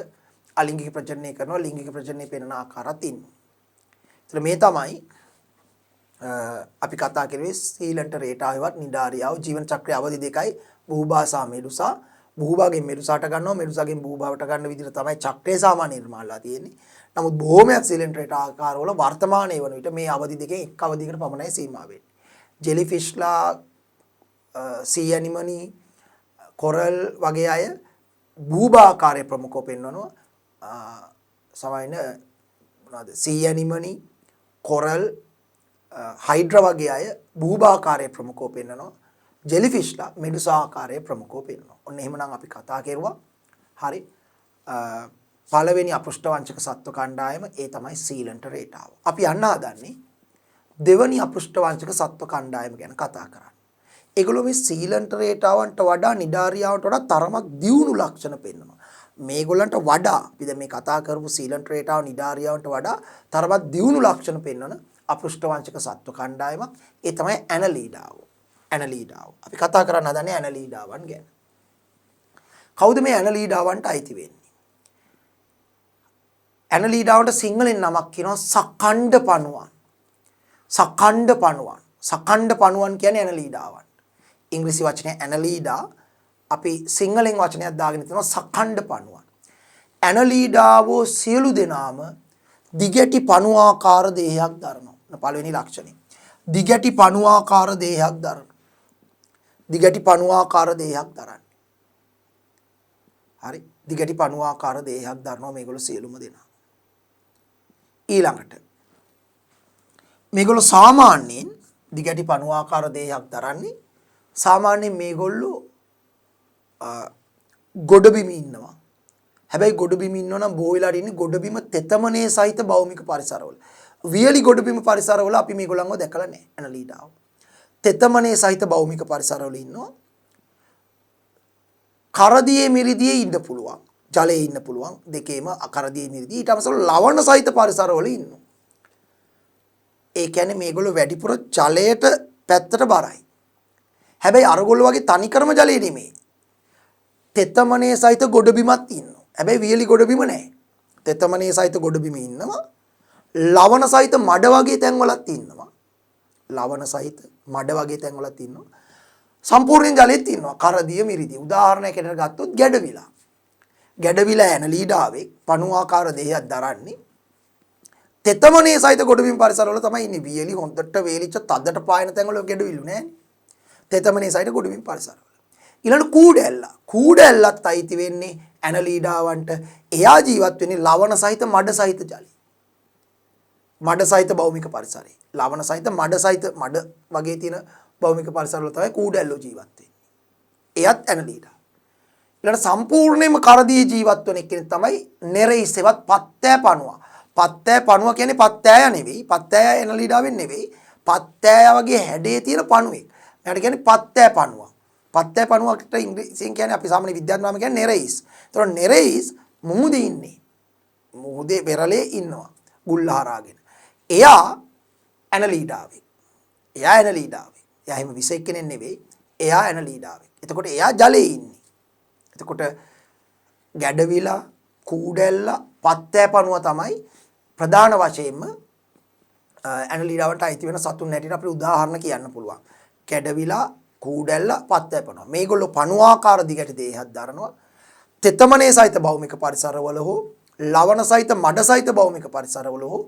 අලිංගික ප්‍රජනනය කරනවා. ලිංගික ප්‍රජනනය පෙන්වන ආකාරات ඉන්නවා. ඒතර මේ තමයි අපි කතා කරුවේ සීලන්ට රේටාවවත් නිඩාරියාව ජීවන චක්‍රයේ අවධි දෙකයි බූබා සහ මෙඩුසා. බූබාගෙන් මෙඩුසාට ගන්නවා මෙඩුසාගෙන් බූබාවට ගන්න විදිහට තමයි චක්‍රය සාමාන්‍ය නිර්මාණලා තියෙන්නේ. නමුත් බොහෝමයක් සීලන්ට රේටා ආකාරවල වර්තමානයේ වන විට මේ අවධි දෙකෙන් එක් අවධියකට පමණයි සීමා වෙන්නේ. ජෙලිෆිෂ්ලා සී ඇනිමනි කොරල් වගේ අය බූබා ආකාරයේ ප්‍රමුඛව පෙන්වනවා. සමයින මොනවාද සී ඇනිමනි කොරල් හයිඩ්‍රා වගේ අය බූබාකාරයේ ප්‍රමුඛව පෙන්වනවා. ජෙලිෆිෂ්ලා මෙඩුසා ආකාරයේ ප්‍රමුඛව පෙන්වනවා. ඔන්න එහෙමනම් අපි කතා කරුවා. හරි. පළවෙනි අපෘෂ්ඨ වංශක සත්ව කණ්ඩායම ඒ තමයි සීලන්ට රේටාව. අපි යන්න හදන්නේ දෙවනි අපෘෂ්ඨ වංශක සත්ව කණ්ඩායම ගැන කතා කරන්න. ඒගොල්ලෝ මේ සීලන්ට රේටාවන්ට වඩා නිඩාරියාවන්ට වඩා තරමක් දියුණු ලක්ෂණ පෙන්වනවා. මේගොල්ලන්ට වඩා අපි දැන් මේ කතා කරපු සීලන්ට රේටාව නිඩාරියාවන්ට වඩා තරමක් දියුණු ලක්ෂණ පෙන්වන අපෘෂ්ඨ වංශක සත්ව කණ්ඩායමක් ඒ තමයි ඇනලීඩාව. ඇනලීඩාව. අපි කතා කරන්න හදන්නේ ඇනලීඩාවන් ගැන. කවුද මේ ඇනලීඩාවන්ට අයිති වෙන්නේ? ඇනලීඩාවන්ට සිංහලෙන් නමක් කියනවා සකණ්ඩ පණුවන්. සකණ්ඩ පණුවන්. සකණ්ඩ පණුවන් කියන්නේ ඇනලීඩාවන්. ඉංග්‍රීසි වචනේ ඇනලීඩා අපි සිංහලෙන් වචනයක් දාගෙන තියෙනවා සකණ්ඩ පණුවන්. ඇනලීඩාවෝ සියලු දෙනාම දිගැටි පණුවාකාර දේහයක් දරනවා. පළවෙනි ලක්ෂණය. දිගැටි පණුවාකාර දේහයක් දරනවා. දිගටි පණුවාකාර දේහයක් දරන්නේ. හරි. දිගටි පණුවාකාර දේහයක් දරනවා මේගොල්ලෝ සියලුම දෙනා. ඊළඟට මේගොල්ලෝ සාමාන්‍යයෙන් දිගටි පණුවාකාර දේහයක් දරන්නේ සාමාන්‍යයෙන් මේගොල්ලෝ ගොඩබිම ඉන්නවා. හැබැයි ගොඩබිම ඉන්නවා නම් බොහෝ වෙලාවට ඉන්නේ ගොඩබිම තෙතමනේ සහිත භෞමික පරිසරවල. වියලි ගොඩබිම පරිසරවල අපි මේගොල්ලන්ව දැකලා නැහැ ඇනලීඩාව. තෙතමනේ සහිත භෞමික පරිසරවල ඉන්නවා. කරදියේ මිරිදියේ ඉන්න පුළුවන්. ජලයේ ඉන්න පුළුවන්. දෙකේම කරදියේ මිරිදියේ ඊට අමසල ලවණ සහිත පරිසරවල ඉන්නවා. ඒ කියන්නේ මේගොල්ලෝ වැඩිපුර ජලයට පැත්තට බරයි. හැබැයි අරගොල්ලෝ වගේ තනිකරම ජලයේ නෙමෙයි. තෙතමනේ සහිත ගොඩබිමක් ඉන්නවා. හැබැයි වියලි ගොඩබිම නැහැ. තෙතමනේ සහිත ගොඩබිම ඉන්නවා. ලවණ සහිත මඩ වගේ තැන්වලත් ඉන්නවා. ලවණ සහිත මඩ වගේ තැන්වලත් ඉන්නවා. සම්පූර්ණ ජලෙත් ඉන්නවා. කරදිය මිරිදිය. උදාහරණයක් ගත්තොත් ගැඩවිලා. ගැඩවිලා ඇනලීඩාවේ පණුවාකාර දේහයක් දරන්නේ තෙතමනේ සහිත ගොඩබිම් පරිසරවල තමයි ඉන්නේ. වියලි හොඳට වේලිච්ච තදට පායන තැන්වල ගැඩවිලු නෑනේ. තෙතමනේ සහිත ගොඩබිම් පරිසරවල. ඊළඟ කූඩැල්ලා. කූඩැල්ලත් අයිති වෙන්නේ ඇනලීඩාවන්ට. එයා ජීවත් වෙන්නේ ලවණ සහිත මඩ සහිත ජලයේ. මඩ සහිත භෞමික පරිසරයේ. ලවණ සහිත මඩ සහිත මඩ වගේ තියෙන භෞමික පරිසරවල තමයි කූඩැල්ලෝ ජීවත් වෙන්නේ. එයත් ඇනලීඩා. ඊළඟ සම්පූර්ණයෙන්ම කරදී ජීවත් වෙන එක්කෙනෙක් තමයි නෙරෙයිසෙවත් පත්තෑ පණුවා. පත්තෑ පණුවා කියන්නේ පත්තෑය නෙවෙයි. පත්තෑය ඇනලීඩාවෙන් නෙවෙයි. පත්තෑය වගේ හැඩේ තියෙන පණුවෙක්. එයාට කියන්නේ පත්තෑ පණුවා. පත්තෑ පණුවකට ඉංග්‍රීසියෙන් කියන්නේ අපි සාමාන්‍ය විද්‍යාත්මකව කියන්නේ නෙරෙයිස්. ඒතකොට නෙරෙයිස් මුහුදේ ඉන්නේ. මුහුදේ වෙරළේ ඉන්නවා. ගුල්ල හරාගෙන. එයා ඇනලීඩාවේ. එයා ඇනලීඩාවේ. එයා එහෙම විශේෂ කෙනෙක් නෙවෙයි. එයා ඇනලීඩාවේ. එතකොට එයා ජලයේ ඉන්නේ. එතකොට ගැඩවිලා, කූඩැල්ලා, පත්තෑ පණුව තමයි ප්‍රධාන වශයෙන්ම ඇනලීඩාවට අයිති වෙන සතුන් හැටියට අපිට උදාහරණ කියන්න පුළුවන්. ගැඩවිලා, කූඩැල්ලා, පත්තෑ පණුව. මේගොල්ලෝ පණුවාකාර දිගට දේහයක් දරනවා. තෙතමනේ සහිත භෞමික පරිසරවල හෝ ලවණ සහිත මඩ සහිත භෞමික පරිසරවල හෝ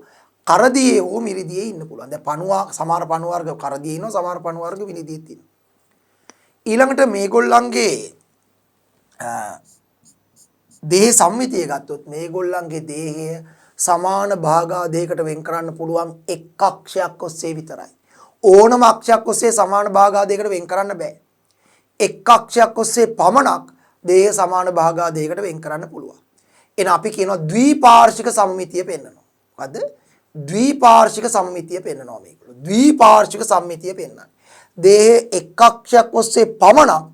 කරදියේ හෝ මිරිදියේ ඉන්න පුළුවන්. දැන් පණුවා සමහර පණුව වර්ග කරදියේ ඉන්නවා, සමහර පණුව වර්ග මිරිදියේ තියෙනවා. ඊළඟට මේගොල්ලන්ගේ දේහ සම්මිතිය ගත්තොත් මේගොල්ලන්ගේ දේහය සමාන භාගාදයකට වෙන් කරන්න පුළුවන් එක් අක්ෂයක් ඔස්සේ විතරයි. ඕනම අක්ෂයක් ඔස්සේ සමාන භාගාදයකට වෙන් කරන්න බෑ. එක් අක්ෂයක් ඔස්සේ පමණක් දේහ සමාන භාගාදයකට වෙන් කරන්න පුළුවන්. එන අපි කියනවා ද්විපාර්ශ්වික සම්මිතිය පෙන්වනවා. මොකද්ද? ද්විපාර්ශ්වික සම්මිතිය පෙන්වනවා මේගොල්ලෝ. ද්විපාර්ශ්වික සම්මිතිය පෙන්වන්නේ. දේහ එක් අක්ෂයක් ඔස්සේ පමණක්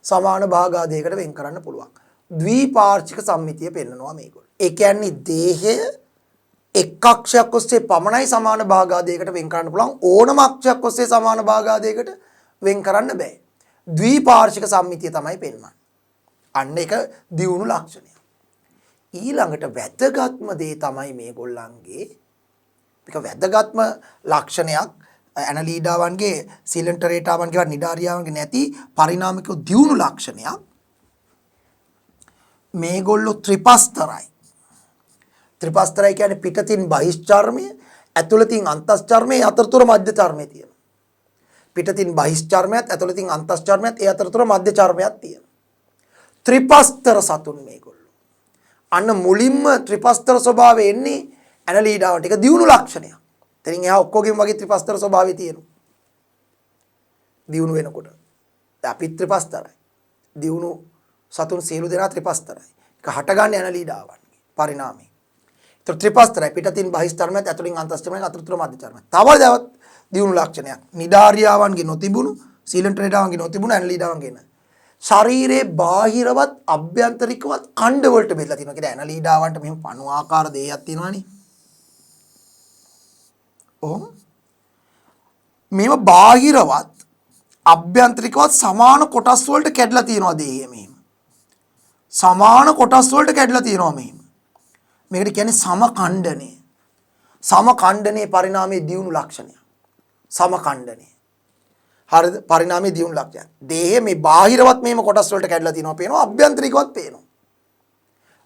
සමාන භාගාදයකට වෙන් කරන්න පුළුවන්. ද්විපාර්ශ්වික සම්මිතිය පෙන්වනවා මේගොල්ලෝ. ඒ කියන්නේ දේහය එක් අක්ෂයක් ඔස්සේ පමණයි සමාන භාගාදයකට වෙන් කරන්න පුළුවන්. ඕනම අක්ෂයක් ඔස්සේ සමාන භාගාදයකට වෙන් කරන්න බෑ. ද්විපාර්ශ්වික සම්මිතිය තමයි පෙන්වන්නේ. අන්න එක දියුණු ලක්ෂණය. ඊළඟට වැදගත්ම දේ තමයි මේගොල්ලන්ගේ එක වැදගත්ම ලක්ෂණයක් ඇනලීඩාවන්ගේ සිලෙන්ටරේටාවන්ගේ නිඩාරියාවන්ගේ නැති පරිණාමික දියුණු ලක්ෂණයක්. මේගොල්ලෝ ත්‍රිපස්තරයි. ත්‍රිපස්තරයි කියන්නේ පිටතින් බහිස්චර්මය, ඇතුළතින් අන්තස්චර්මය, අතරතුර මධ්‍ය චර්මය තියෙනවා. පිටතින් බහිස්චර්මයත්, ඇතුළතින් අන්තස්චර්මයත්, ඒ අතරතුර මධ්‍ය චර්මයක් තියෙනවා. ත්‍රිපස්තර සතුන් මේගොල්ලෝ. අන්න මුලින්ම ත්‍රිපස්තර ස්වභාවය එන්නේ ඇනලීඩාවට. ඒක දියුණු ලක්ෂණයක්. එතනින් එහා ඔක්කොගෙම වගේ ත්‍රිපස්තර ස්වභාවය තියෙනවා. දියුණු වෙනකොට. අපි ත්‍රිපස්තරයි. දියුණු සතුන් සියලු දෙනා ත්‍රිපස්තරයි. ඒක හටගන්නේ ඇනලීඩාවන්ගේ පරිණාමය. ඒතර ත්‍රිපස්තරයි පිටතින් බහිස්චර්මයත්, ඇතුළින් අන්තස්චර්මයත්, අතරතුර මධ්‍ය චර්මයත්. තවදවත් දියුණු ලක්ෂණයක්. නිඩාරියාවන්ගේ නොතිබුණු, සීලන්ටරේටාවන්ගේ නොතිබුණු ඇනලීඩාවන්ගේ නෑ. ශරීරයේ බාහිරවත් අභ්‍යන්තරිකවත් ඛණ්ඩ වලට බෙදලා තියෙනවා. කියන්නේ ඇනලීඩාවන්ට මෙහෙම පණු ආකාර දෙයක් තියෙනවානේ. ඔහොම මේව බාහිරවත් අභ්‍යන්තරිකවත් සමාන කොටස් වලට කැඩලා තියෙනවා දෙය මෙහෙම. සමාන කොටස් වලට කැඩලා තියෙනවා මෙහෙම. මේකට කියන්නේ සමඛණ්ඩනය. සමඛණ්ඩනයේ පරිණාමයේ දියුණු ලක්ෂණය. සමඛණ්ඩනය. හරිද? පරිණාමයේ දියුණු ලක්ෂණය. දේහේ මේ බාහිරවත් මේම කොටස් වලට කැඩලා තියෙනවා පේනවා, අභ්‍යන්තරිකවත් පේනවා.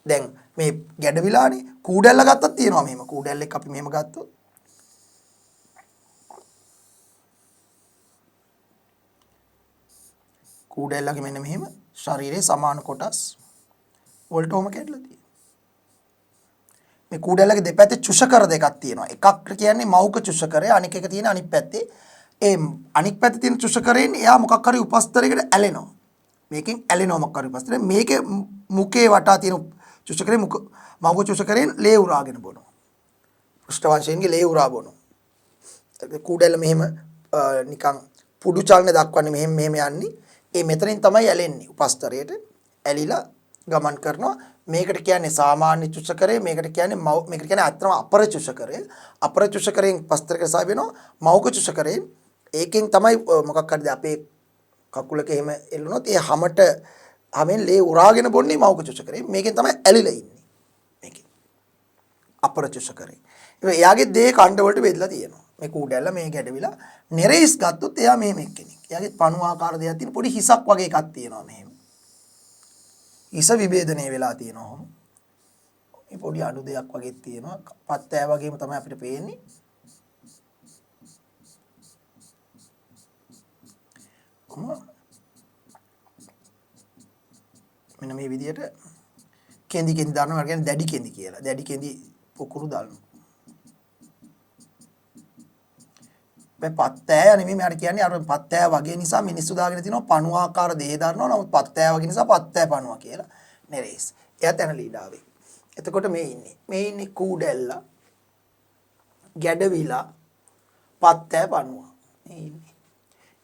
දැන් මේ ගැඩවිලානේ කූඩැල්ල ගත්තත් තියෙනවා මෙහෙම. කූඩැල්ලෙක් අපි මෙහෙම ගත්තොත් කූඩැල්ලගේ මෙන්න මෙහෙම ශරීරයේ සමාන කොටස් වලට ඔහම කැඩලා තියෙනවා. මේ කූඩැල්ලගේ දෙපැත්තේ චුෂකර දෙකක් තියෙනවා. එකක් කියන්නේ මෞක චුෂකරය, අනික එක තියෙන අනිත් පැත්තේ. ඒ අනිත් පැත්තේ තියෙන චුෂකරයෙන් එයා මොකක් හරි උපස්තරයකට ඇලෙනවා. මේකෙන් ඇලෙනවා මොකක් හරි උපස්තරය. මේකේ මුඛේ වටා තියෙන චුෂකරේ මෞක චුෂකරයෙන් ලේ උරාගෙන බොනවා. පෘෂ්ඨවංශයෙන්ගේ ලේ උරා බොනවා. කූඩැල්ල මෙහෙම නිකන් පුඩු චලන දක්වන්නේ මෙහෙම යන්නේ. ඒ මෙතනින් තමයි ඇලෙන්නේ උපස්තරයට. ඇලිලා ගමන් කරනවා. මේකට කියන්නේ සාමාන්‍ය චුෂකරය, මේකට කියන්නේ අත්‍තරම අපර චුෂකරය. අපර චුෂකරයෙන් පස්තරක සාය වෙනවා. මෞක චුෂකරයෙන් ඒකෙන් තමයි මොකක් හරිද අපේ කකුලක එහෙම එල්ලුනොත් ඒ හැමෙන් ලේ උරාගෙන බොන්නේ මෞක චුෂකරයෙන්. මේකෙන් තමයි ඇලිලා ඉන්නේ. මේකෙන් අපර චුෂකරයෙන්. එයාගේ දේ කණ්ඩ වලට බෙදලා තියෙනවා. මේ කූඩැල්ල මේ ගැඩවිලා නෙරේස් ගත්තොත් එයා මෙහෙම එක්කෙනෙක්. එයාගේ පණු ආකාර දෙයක් තියෙන පොඩි හිසක් වගේ එකක් තියෙනවා මෙහෙම. හිස විභේදනය වෙලා තියෙනවා. මේ පොඩි අඩු දෙයක් වගේ තියෙනවා. පත්තෑ වගේම තමයි අපිට පේන්නේ. මෙන්න මේ විදිහට කෙන්දි දානවා කියන්නේ දැඩි කෙන්දි කියලා. දැඩි කෙන්දි පොකුරු දානවා. මේ පත්තෑ නෙමෙයි මට කියන්නේ අර පත්තෑ වගේ නිසා මිනිස්සු දාගෙන තිනවා පණු ආකාර දෙහ දරනවා. නමුත් පත්තෑ වගේ නිසා පත්තෑ පණුවා කියලා නෙරේස්. එයා තැන ලීඩාවේ. එතකොට මේ ඉන්නේ කූඩැල්ල ගැඩවිලා පත්තෑ පණුවා. මේ ඉන්නේ.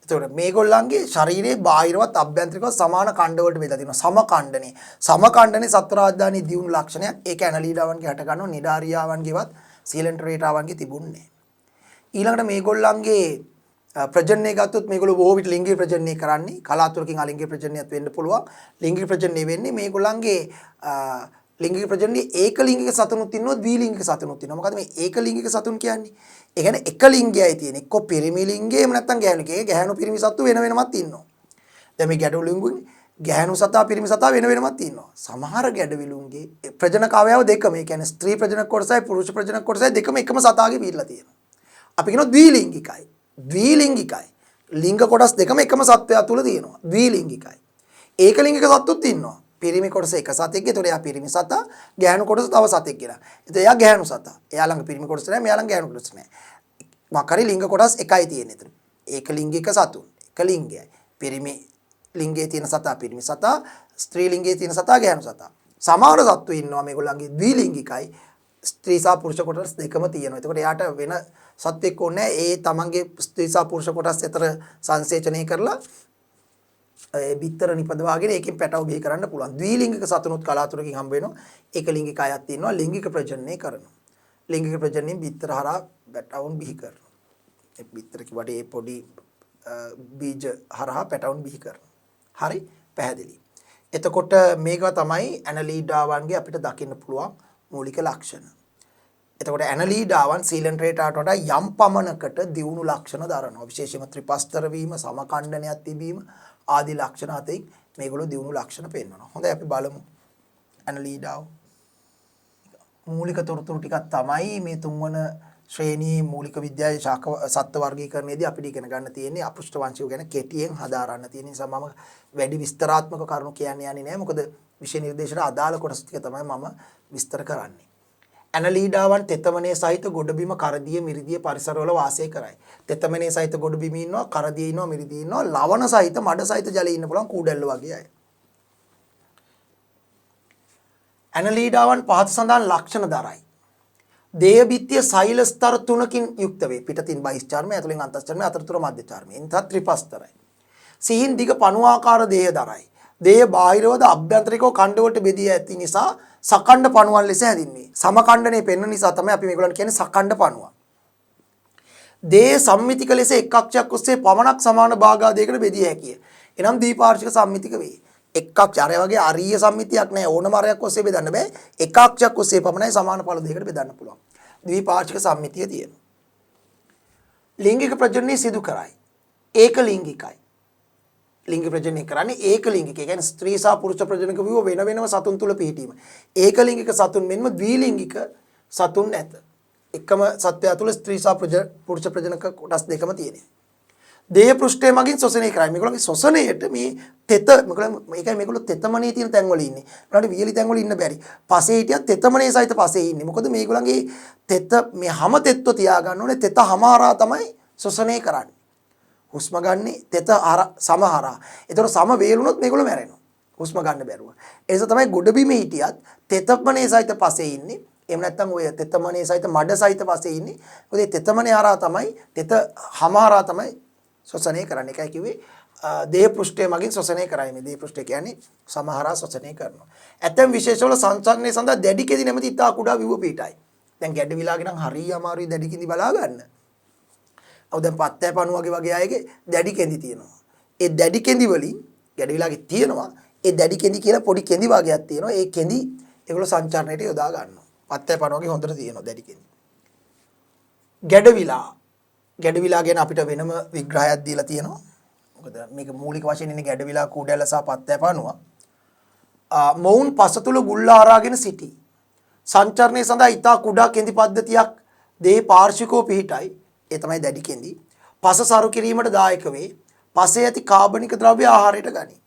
එතකොට මේගොල්ලන්ගේ ශරීරයේ බාහිරවත් අභ්‍යන්තරිකව සමාන ඛණ්ඩ වලට බෙදලා තියෙනවා. සමඛණ්ඩනේ. සමඛණ්ඩනේ සත්ව රාජධානී දියුණු ලක්ෂණයක්. ඒක ඇනලීඩාවන්ගේ හට ගන්නවා. නිඩාරියාවන්ගේවත් සීලෙන්ටරේටාවන්ගේ තිබුණේ. ඊළඟට මේගොල්ලන්ගේ ප්‍රජනනය ගත්තොත් මේගොල්ලෝ බොහෝ විට ලිංගික ප්‍රජනනය කරන්නේ කලාතුරකින් අලිංගික ප්‍රජනනයත් වෙන්න පුළුවන්. ලිංගික ප්‍රජනනය වෙන්නේ මේගොල්ලන්ගේ ලිංගික ප්‍රජනනයේ ඒක ලිංගික සතුනුත් ඉන්නවා ද්විලිංගික සතුනුත් ඉන්නවා. මොකද මේ ඒක ලිංගික සතුන් කියන්නේ? ඒ කියන්නේ එක ලිංගයයි තියෙන. එක්ක පිරිමි ලිංගය එහෙම නැත්නම් ගැහැණු ලිංගය. ගැහැණු පිරිමි සතු වෙන වෙනමත් ඉන්නවා. දැන් මේ ගැඩවිලුන්ගේ ගැහැණු සතා පිරිමි සතා වෙන වෙනමත් ඉන්නවා. සමහර ගැඩවිලුන්ගේ ප්‍රජනක අවයව දෙකම. ඒ කියන්නේ ස්ත්‍රී ප්‍රජනක කොටසයි පුරුෂ ප්‍රජනක කොටසයි දෙකම එකම සතාගේ පිරලා තියෙනවා. අපි කියනවා ද්විලිංගිකයි. ද්විලිංගිකයි. ලිංග කොටස් දෙකම එකම සත්වයා තුල තියෙනවා. ද්විලිංගිකයි. ඒකලිංගික සත්තුත් ඉන්නවා. පිරිමි කොටස එක සතෙක්ගේ. ඒතකොට එයා පිරිමි සතා, ගැහැණු කොටස තව සතෙක් කියලා. ඒතකොට එයා ගැහැණු සතා. එයා ළඟ පිරිමි කොටස නැහැ, මෙයා ළඟ ගැහැණු කොටස නැහැ. මකරි ලිංග කොටස් එකයි තියෙන්නේ. ඒතකොට ඒකලිංගික සතුන්. එක ලිංගයයි. පිරිමි ලිංගයේ තියෙන සතා පිරිමි සතා, ස්ත්‍රී ලිංගයේ තියෙන සතා ගැහැණු සතා. සමහර සත්තු ඉන්නවා මේගොල්ලන්ගේ ද්විලිංගිකයි. ස්ත්‍රී සහ පුරුෂ කොටස් දෙකම තියෙනවා. ඒතකොට එයාට වෙන සත්වෙක් ඕනේ ඒ තමන්ගේ ස්ත්‍රී සහ පුරුෂ කොටස් අතර සංසේචනය කරලා ඒ බිත්තර නිපදවාගෙන ඒකෙන් පැටව බිහි කරන්න පුළුවන්. ද්විලිංගික සතුනුත් කලාතුරකින් හම්බ වෙනවා. ඒකලිංගික අයත් ඉන්නවා. ලිංගික ප්‍රජනනය කරනවා. ලිංගික ප්‍රජනනයෙන් බිත්තර හරහා පැටවුන් බිහි කරනවා. ඒ බිත්තර කිව්වට ඒ පොඩි බීජ හරහා පැටවුන් බිහි කරනවා. හරි පැහැදිලි. එතකොට මේක තමයි ඇනලීඩාවන්ගේ අපිට දකින්න පුළුවන් මූලික ලක්ෂණ. එතකොට ඇනලීඩාවන් සීලෙන්ට්‍රේටාට වඩා යම් පමණකට දියුණු ලක්ෂණ දරනවා. විශේෂයෙන්ම ත්‍රිපස්තර වීම, සමඛණ්ඩනයක් තිබීම ආදී ලක්ෂණ අතරින් මේගොල්ලෝ දියුණු ලක්ෂණ පෙන්වනවා. හොඳයි අපි බලමු ඇනලීඩාව. මූලික තොරතුරු ටිකක් තමයි මේ තුන්වන ශ්‍රේණියේ මූලික විද්‍යාවේ සත්ත්ව වර්ගීකරණයේදී අපිට ඉගෙන ගන්න තියෙන්නේ. අපෘෂ්ඨ වංශය ගැන කෙටියෙන් හදාරන්න තියෙන නිසා මම වැඩි විස්තරාත්මක කරුණු කියන්නේ නැහැ. මොකද විෂය නිර්දේශයට අදාළ කොටස් ටික තමයි මම විස්තර කරන්නේ. ඇනලීඩාවන් තෙතමනේ සහිත ගොඩබිම කරදිය මිරිදිය පරිසරවල වාසය කරයි. තෙතමනේ සහිත ගොඩබිම ඉන්නවා, කරදිය ඉන්නවා, මිරිදිය ඉන්නවා, ලවණ සහිත මඩ සහිත ජලයේ ඉන්න පුළුවන් කූඩැල්ල වගේ අය. ඇනලීඩාවන් පහත සඳහන් ලක්ෂණ දරයි. දේහ බිත්තිය සෛල ස්තර තුනකින් යුක්ත වේ. පිටතින් බහිස්චර්මය, ඇතුලින් අන්තස්චර්මය, අතරතුර මධ්‍ය චර්මය. එනිසා ත්‍රිපස්තරයි. සිහින් දිග පණුවාකාර දේහ දරයි. දේහ බාහිරවද අභ්‍යන්තරිකව ඛණ්ඩ වලට බෙදී ඇති නිසා සකණ්ඩ පණුවන් ලෙස හැදින්වේ. සමඛණ්ඩනේ පෙන්වන නිසා තමයි අපි මේගොල්ලන් කියන්නේ සකණ්ඩ පණුවන්. දේහ සම්මිතික ලෙස එක් අක්ෂයක් ඔස්සේ පමණක් සමාන භාගාදයකට බෙදිය හැකිය. එනම් ද්විපාර්ශ්වික සම්මිතික වේ. එක් අක්ෂය වගේ අරීය සම්මිතියක් නැහැ. ඕනම අරයක් ඔස්සේ බෙදන්න බෑ. එක අක්ෂයක් ඔස්සේ පමණයි සමාන පළ දෙකකට බෙදන්න පුළුවන්. ද්විපාර්ශ්වික සම්මිතිය තියෙනවා. ලිංගික ප්‍රජනනය සිදු කරයි. ඒක ලිංගිකයි. ලිංග ප්‍රජනනය කරන්නේ ඒක ලිංගික. ඒ කියන්නේ ස්ත්‍රී සහ පුරුෂ ප්‍රජනක වීම වෙන වෙනම සතුන් තුල පිහිටීම. ඒක ලිංගික සතුන් මෙන්ම ද්විලිංගික සතුන් නැත. එකම සත්වයා තුල ස්ත්‍රී සහ පුරුෂ ප්‍රජනක කොටස් දෙකම තියෙනවා. දේහ පෘෂ්ඨය මගින් ශෝෂණය කරයි. මේගොල්ලන්ගේ ශෝෂණයට මේ තෙත මේකයි මේගොල්ලෝ තෙතමනේ තියෙන තැන් වල ඉන්නේ. ඒගොල්ලන්ට වියලි තැන් වල ඉන්න බැරි. පසේ හිටියත් තෙතමනේ සහිත පසේ ඉන්නේ. මොකද මේගොල්ලන්ගේ තෙත මේ හැම තෙත්ව තියා ගන්න ඕනේ. තෙත හමාරා තමයි ශෝෂණය කරන්නේ. හුස්ම ගන්නේ තෙත සමහරා. ඒතර සම වේලුනොත් මේගොල්ලෝ මැරෙනවා. හුස්ම ගන්න බැරුව. ඒ නිසා තමයි ගොඩබිම හිටියත් තෙතමනේ සහිත පසේ ඉන්නේ. එහෙම නැත්නම් ඔය තෙතමනේ සහිත මඩ සහිත පසේ ඉන්නේ. මොකද මේ තෙතමනේ හරහා තමයි තෙත හමාරා තමයි ශෝෂණය කරන්නේ. ඒකයි කිව්වේ දේහ පෘෂ්ඨය මගින් ශෝෂණය කරයි. මේ දේහ පෘෂ්ඨය කියන්නේ සමහරා ශෝෂණය කරනවා. ඇතැම් විශේෂවල සංචාරණය සඳහා දැඩි කෙඳි නැමැති ඉතා කුඩා විව පීඨයි. දැන් ගැඩවිලාගේ නම් හරිය අමාරුයි දැඩි කෙඳි බලා ගන්න. ඔව් දැන් පත්තෑ පණුවගේ වගේ අයගේ දැඩි කෙඳි තියෙනවා. ඒ දැඩි කෙඳි වලින් ගැඩවිලාගේ තියෙනවා. ඒ දැඩි කෙඳි කියලා පොඩි කෙඳි වර්ගයක් තියෙනවා. ඒ කෙඳි ඒගොල්ලෝ සංචාරණයට යොදා ගන්නවා. පත්තෑ පණුවගේ හොඳට තියෙනවා දැඩි කෙඳි. ගැඩවිලා ගැන අපිට වෙනම විග්‍රහයක් දීලා තියෙනවා. මොකද මේක මූලික වශයෙන් ඉන්නේ ගැඩවිලා කූඩැල්ල සහ පත්තෑ පණුව. මොවුන් පස තුල ගුල්ලා හරාගෙන සිටි. සංචරණය සඳහා ඊතා කුඩා කෙඳි පද්ධතියක් දේ පාර්ශිකෝ පිහිටයි. ඒ තමයි දැඩි කෙඳි. පස සරු කිරීමට දායක වේ. පසේ ඇති කාබනික ද්‍රව්‍ය ආහාරයට ගනී.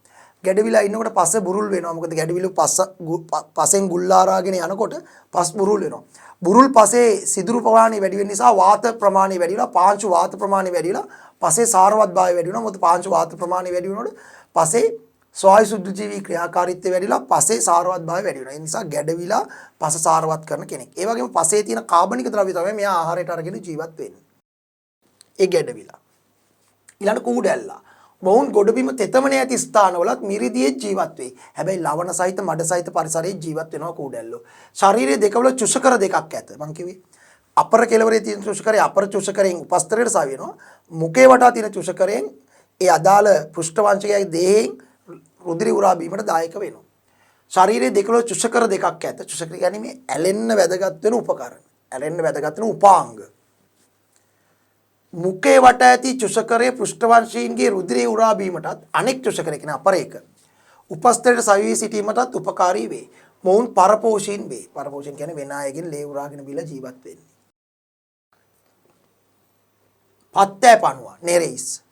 ගැඩවිලා ඉන්නකොට පස බුරුල් වෙනවා. මොකද ගැඩවිලු පසෙන් ගුල්ලා හරාගෙන යනකොට පස් බුරුල් වෙනවා. බුරුල් පසේ සිදුරු ප්‍රමාණය වැඩි වෙන නිසා වාත ප්‍රමාණය වැඩි වෙලා පාංශු වාත ප්‍රමාණය වැඩි වෙලා පසේ සාරවත් භාවය වැඩි වෙනවා. මොකද පාංශු වාත ප්‍රමාණය වැඩි වෙනකොට පසේ ස්වායු සුද්ධජීවී ක්‍රියාකාරීත්වය වැඩිලා පසේ සාරවත් භාවය වැඩි වෙනවා. ඒ නිසා ගැඩවිලා පස සාරවත් කරන කෙනෙක්. ඒ වගේම පසේ තියෙන කාබනික ද්‍රව්‍ය තමයි මෙයා ආහාරයට අරගෙන ජීවත් වෙන්නේ. ඒ ගැඩවිලා. ඊළඟ කූඩැල්ලා. මොවුන් ගොඩබිම තෙතමනේ ඇති ස්ථානවලත් මිරිදියේ ජීවත් වෙයි. හැබැයි ලවණ සහිත මඩ සහිත පරිසරයේ ජීවත් වෙනවා කූඩැල්ලෝ. ශරීරයේ දෙකවල චුෂකර දෙකක් ඇත. මං කිව්වේ අපර කෙළවරේ තියෙන චුෂකරය අපර චුෂකරයෙන් උපස්තරයට සවි වෙනවා. මුඛේ වටා තියෙන චුෂකරයෙන් ඒ අදාළ පෘෂ්ඨවංශකයේ දේහෙන් රුධිරය උරා බීමට දායක වෙනවා. ශරීරයේ දෙකවල චුෂකර දෙකක් ඇත. චුෂකර කියන්නේ මේ ඇලෙන්න වැදගත් වෙන උපකරණ. ඇලෙන්න වැදගත් වෙන උපාංග. මුඛේ වට ඇති චුෂකරයේ පෘෂ්ඨවංශීන්ගේ රුධිරය උරා බීමටත් අනෙක් චුෂකරය කියන අපරේක උපස්තරයට සවි සිටීමටත් උපකාරී වේ. මොවුන් පරපෝෂීන් වේ. පරපෝෂීන් කියන්නේ වෙන අයගෙන් ලේ උරාගෙන බිලා ජීවත් වෙන්නේ. පත්තෑ පණුව නෙරෙයිස්.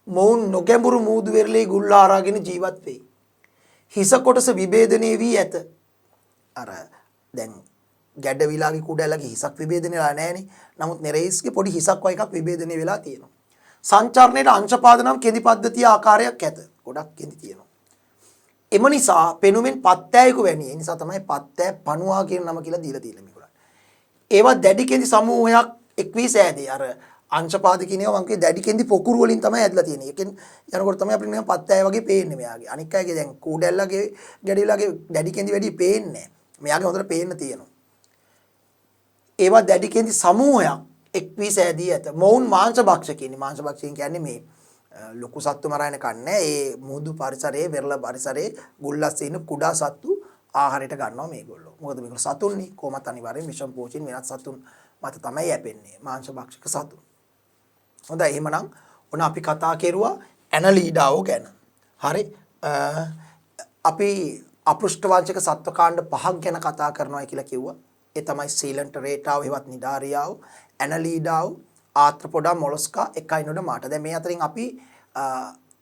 මොවුන් නොගැඹුරු මූදු වෙරළේ ගුල්ලා හරාගෙන ජීවත් වෙයි. හිස කොටස විභේදනය වී ඇත. අර දැන් ගැඩවිලාගේ කුඩැලගේ හිසක් විභේදනය වෙලා නැහනේ. නමුත් නෙරෙයිස්ගේ පොඩි හිසක් වගේ එකක් විභේදනය වෙලා තියෙනවා. සංචාරණයට අංශපාද නම් කෙඳි පද්ධතිය ආකාරයක් ඇත. ගොඩක් කෙඳි තියෙනවා. එම නිසා පෙනුමෙන් පත්තෑයක වැනි. ඒ නිසා තමයි පත්තෑ පණුවා කියන නම කියලා දීලා තියෙන්නේ මේගොල්ලන්. ඒවා දැඩි කෙඳි සමූහයක් එක් වී සෑදේ. අර අංශපාද කියන ඒවා මං කියේ දැඩි කෙඳි පොකුරු වලින් තමයි ඇදලා තියෙන්නේ. ඒකෙන් යනකොට තමයි අපිට නිකන් පත්තෑය වගේ පේන්නේ මෙයාගේ. අනික් අයගේ දැන් කුඩැල්ලගේ ගැඩවිලාගේ දැඩි කෙඳි වැඩි පේන්නේ නැහැ. මෙයාගේ හොඳට පේන්න තියෙනවා. ඒවා දැඩි කෙඳි සමූහයක් එක් වී සෑදී ඇත. මොවුන් මාංශ භක්ෂකයින්. මාංශ භක්ෂකයින් කියන්නේ මේ ලොකු සත්තු මරාගෙන කන්නේ. ඒ මුහුදු පරිසරයේ වෙරළ පරිසරයේ ගුල්ලස් ඉන්න කුඩා සත්තු ආහාරයට ගන්නවා මේගොල්ලෝ. මොකද මේගොල්ලෝ සතුන්නේ. කොහොමත් අනිවාර්යෙන් විෂම පෝෂණ වෙනත් සතුන් මත තමයි යැපෙන්නේ. මාංශ භක්ෂක සතුන්. හොඳයි එහෙමනම් ඔන්න අපි කතා කෙරුවා ඇනලීඩාවෝ ගැන. හරි. අපි අපෘෂ්ඨවංශක සත්වකාණ්ඩ 5ක් ගැන කතා කරනවා කියලා කිව්වා. ඒ තමයි සීලන්ට රේටාව හෙවත් නිඩාරියාව, ඇනලීඩාව, ආත්‍රපොඩා, මොලස්කා, එකයිනොඩමාට. දැන් මේ අතරින් අපි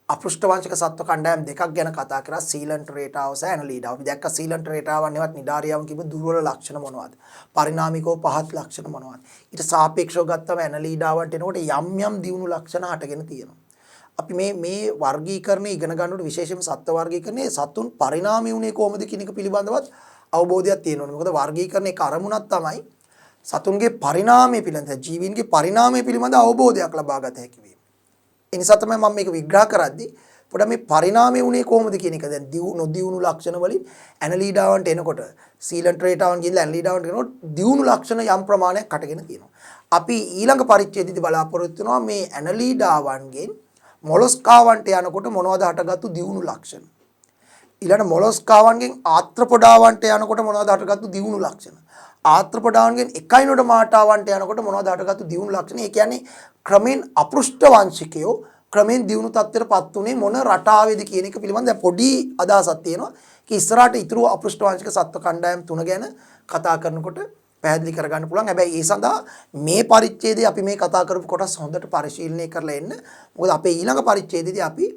අපෘෂ්ඨවංශක සත්ව කණ්ඩායම් දෙකක් ගැන කතා කරා. සීලන්ට රේටාව සහ ඇනලීඩාව. අපි දැක්ක සීලන්ට රේටාවන් හෙවත් නිඩාරියාවන් කිව්ව දුර්වල ලක්ෂණ මොනවද? පරිණාමිකව පහත් ලක්ෂණ මොනවද? ඊට සාපේක්ෂව ගත්තම ඇනලීඩාවන්ට එනකොට යම් යම් දියුණු ලක්ෂණ හටගෙන තියෙනවා. අපි මේ වර්ගීකරණය ඉගෙන ගන්නකොට විශේෂයෙන්ම සත්ත්ව වර්ගීකරණයේ සතුන් පරිණාමය වුණේ කොහොමද කියන එක පිළිබඳවත් අවබෝධයක් තියෙනවා. මොකද වර්ගීකරණයේ කරමුණක් තමයි සතුන්ගේ පරිණාමය පිළිබඳ ජීවීන්ගේ පරිණාමය පිළිබඳ අවබෝධයක් ලබා ගත හැකි වීම. ඒ නිසා තමයි මම මේක විග්‍රහ කරද්දී පොඩ්ඩක් මේ පරිණාමය වුණේ කොහොමද කියන එක දැන් නොදියුණු ලක්ෂණ වලින් ඇනලීඩාවන්ට එනකොට සීලන්ට රේටාවන් ගිහිල්ලා ඇනලීඩාවන්ට එනකොට දියුණු ලක්ෂණ යම් ප්‍රමාණයක් හටගෙන තියෙනවා. අපි ඊළඟ පරිච්ඡේදයේදී බලාපොරොත්තු වෙනවා මේ ඇනලීඩාවන්ගෙන් මොලස්කාවන්ට යනකොට මොනවද හටගත්තු දියුණු ලක්ෂණ. ඊළඟ මොලස්කාවන්ගෙන් ආත්‍රපොඩාවන්ට යනකොට මොනවද හටගත්තු දියුණු ලක්ෂණ. ආත්‍රපොඩාවන්ගෙන් එකයිනොඩමාටාවන්ට යනකොට මොනවද හටගත්තු දියුණු ලක්ෂණ. ඒ කියන්නේ ක්‍රමෙන් අපෘෂ්ඨ වංශිකයෝ ක්‍රමෙන් දියුණු තත්ත්වයටපත් උනේ මොන රටාවේද කියන එක පිළිබඳ පොඩි අදහසක් තියෙනවා. ඒක ඉස්සරහට ඊතුරු අපෘෂ්ඨ වංශික සත්ව කණ්ඩායම් 3 ගැන කතා කරනකොට පැහැදිලි කරගන්න පුළුවන්. හැබැයි ඒ සඳහා මේ පරිච්ඡේදයේ අපි මේ කතා කරපු කොටස් හොඳට පරිශීලනය කරලා එන්න. මොකද අපේ ඊළඟ පරිච්ඡේදයේදී අපි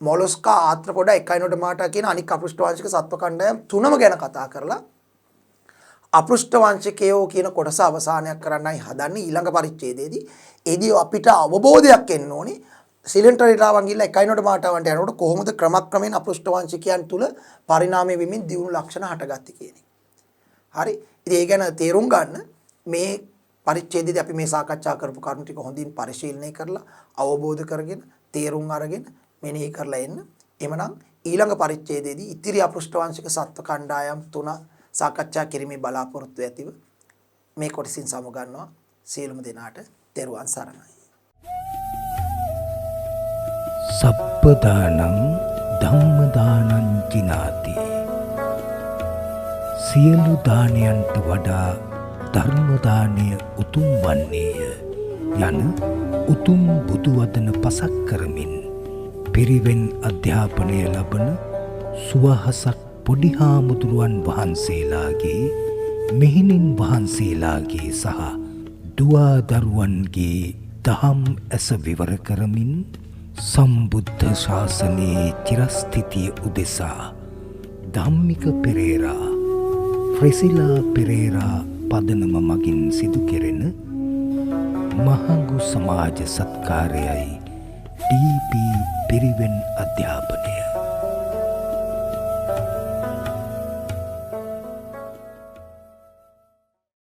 මොලොස්කා ආත්‍රපොඩ එකයිනොඩර්මාටා කියන අනික් අපෘෂ්ඨවංශික සත්ව කණ්ඩායම් තුනම ගැන කතා කරලා අපෘෂ්ඨවංශිකයෝ කියන කොටස අවසානයක් කරන්නයි හදන්නේ ඊළඟ පරිච්ඡේදයේදී. එදී අපිට අවබෝධයක් එන්න ඕනේ සිලෙන්ටරිටාවන් ගිහිල්ලා එකයිනොඩර්මාටාවන්ට යනකොට කොහොමද ක්‍රමක්‍රමයෙන් අපෘෂ්ඨවංශිකයන් තුල පරිණාමය වෙමින් දියුණු ලක්ෂණ හටගත්තේ කියන එක. හරි. ඉතින් ඒ ගැන තේරුම් ගන්න මේ පරිච්ඡේදයේදී අපි මේ සාකච්ඡා කරපු කරුණු ටික හොඳින් පරිශීලනය කරලා අවබෝධ කරගෙන තේරුම් අරගෙන මෙනෙහි කරලා එන්න. එhmenan ඊළඟ පරිච්ඡේදයේදී ඉතිරි අපෘෂ්ඨවංශික සත්ව කණ්ඩායම් තුන සාකච්ඡා කිරීමේ බලාපොරොත්තු ඇතිව මේ කොටසින් සමුගන්නවා. සියලුම දෙනාට තෙරුවන් සරණයි. සප්පදානං ධම්මදානං ජිනාති. සියලු දානයන්ට වඩා ධර්ම දානය උතුම් වන්නේය යන උතුම් බුදු වදන පසක් කරමින් පිරිවෙන් අධ්‍යාපනය ලබන සුවහසක් පොඩි හාමුදුරුවන් වහන්සේලාගේ මෙහෙණින් වහන්සේලාගේ සහ දුවා දරුවන්ගේ දහම් ඇස විවර කරමින් සම්බුද්ධ ශාසනයේ චිරස්ථිතිය උදෙසා ධම්මික පෙරේරා ෆ්‍රෙසිලා පෙරේරා පදනම මගින් සිදු කෙරෙන මහඟු සමාජ සත්කාරයයි ඩී.පී. පිරිවෙන් අධ්‍යාපනය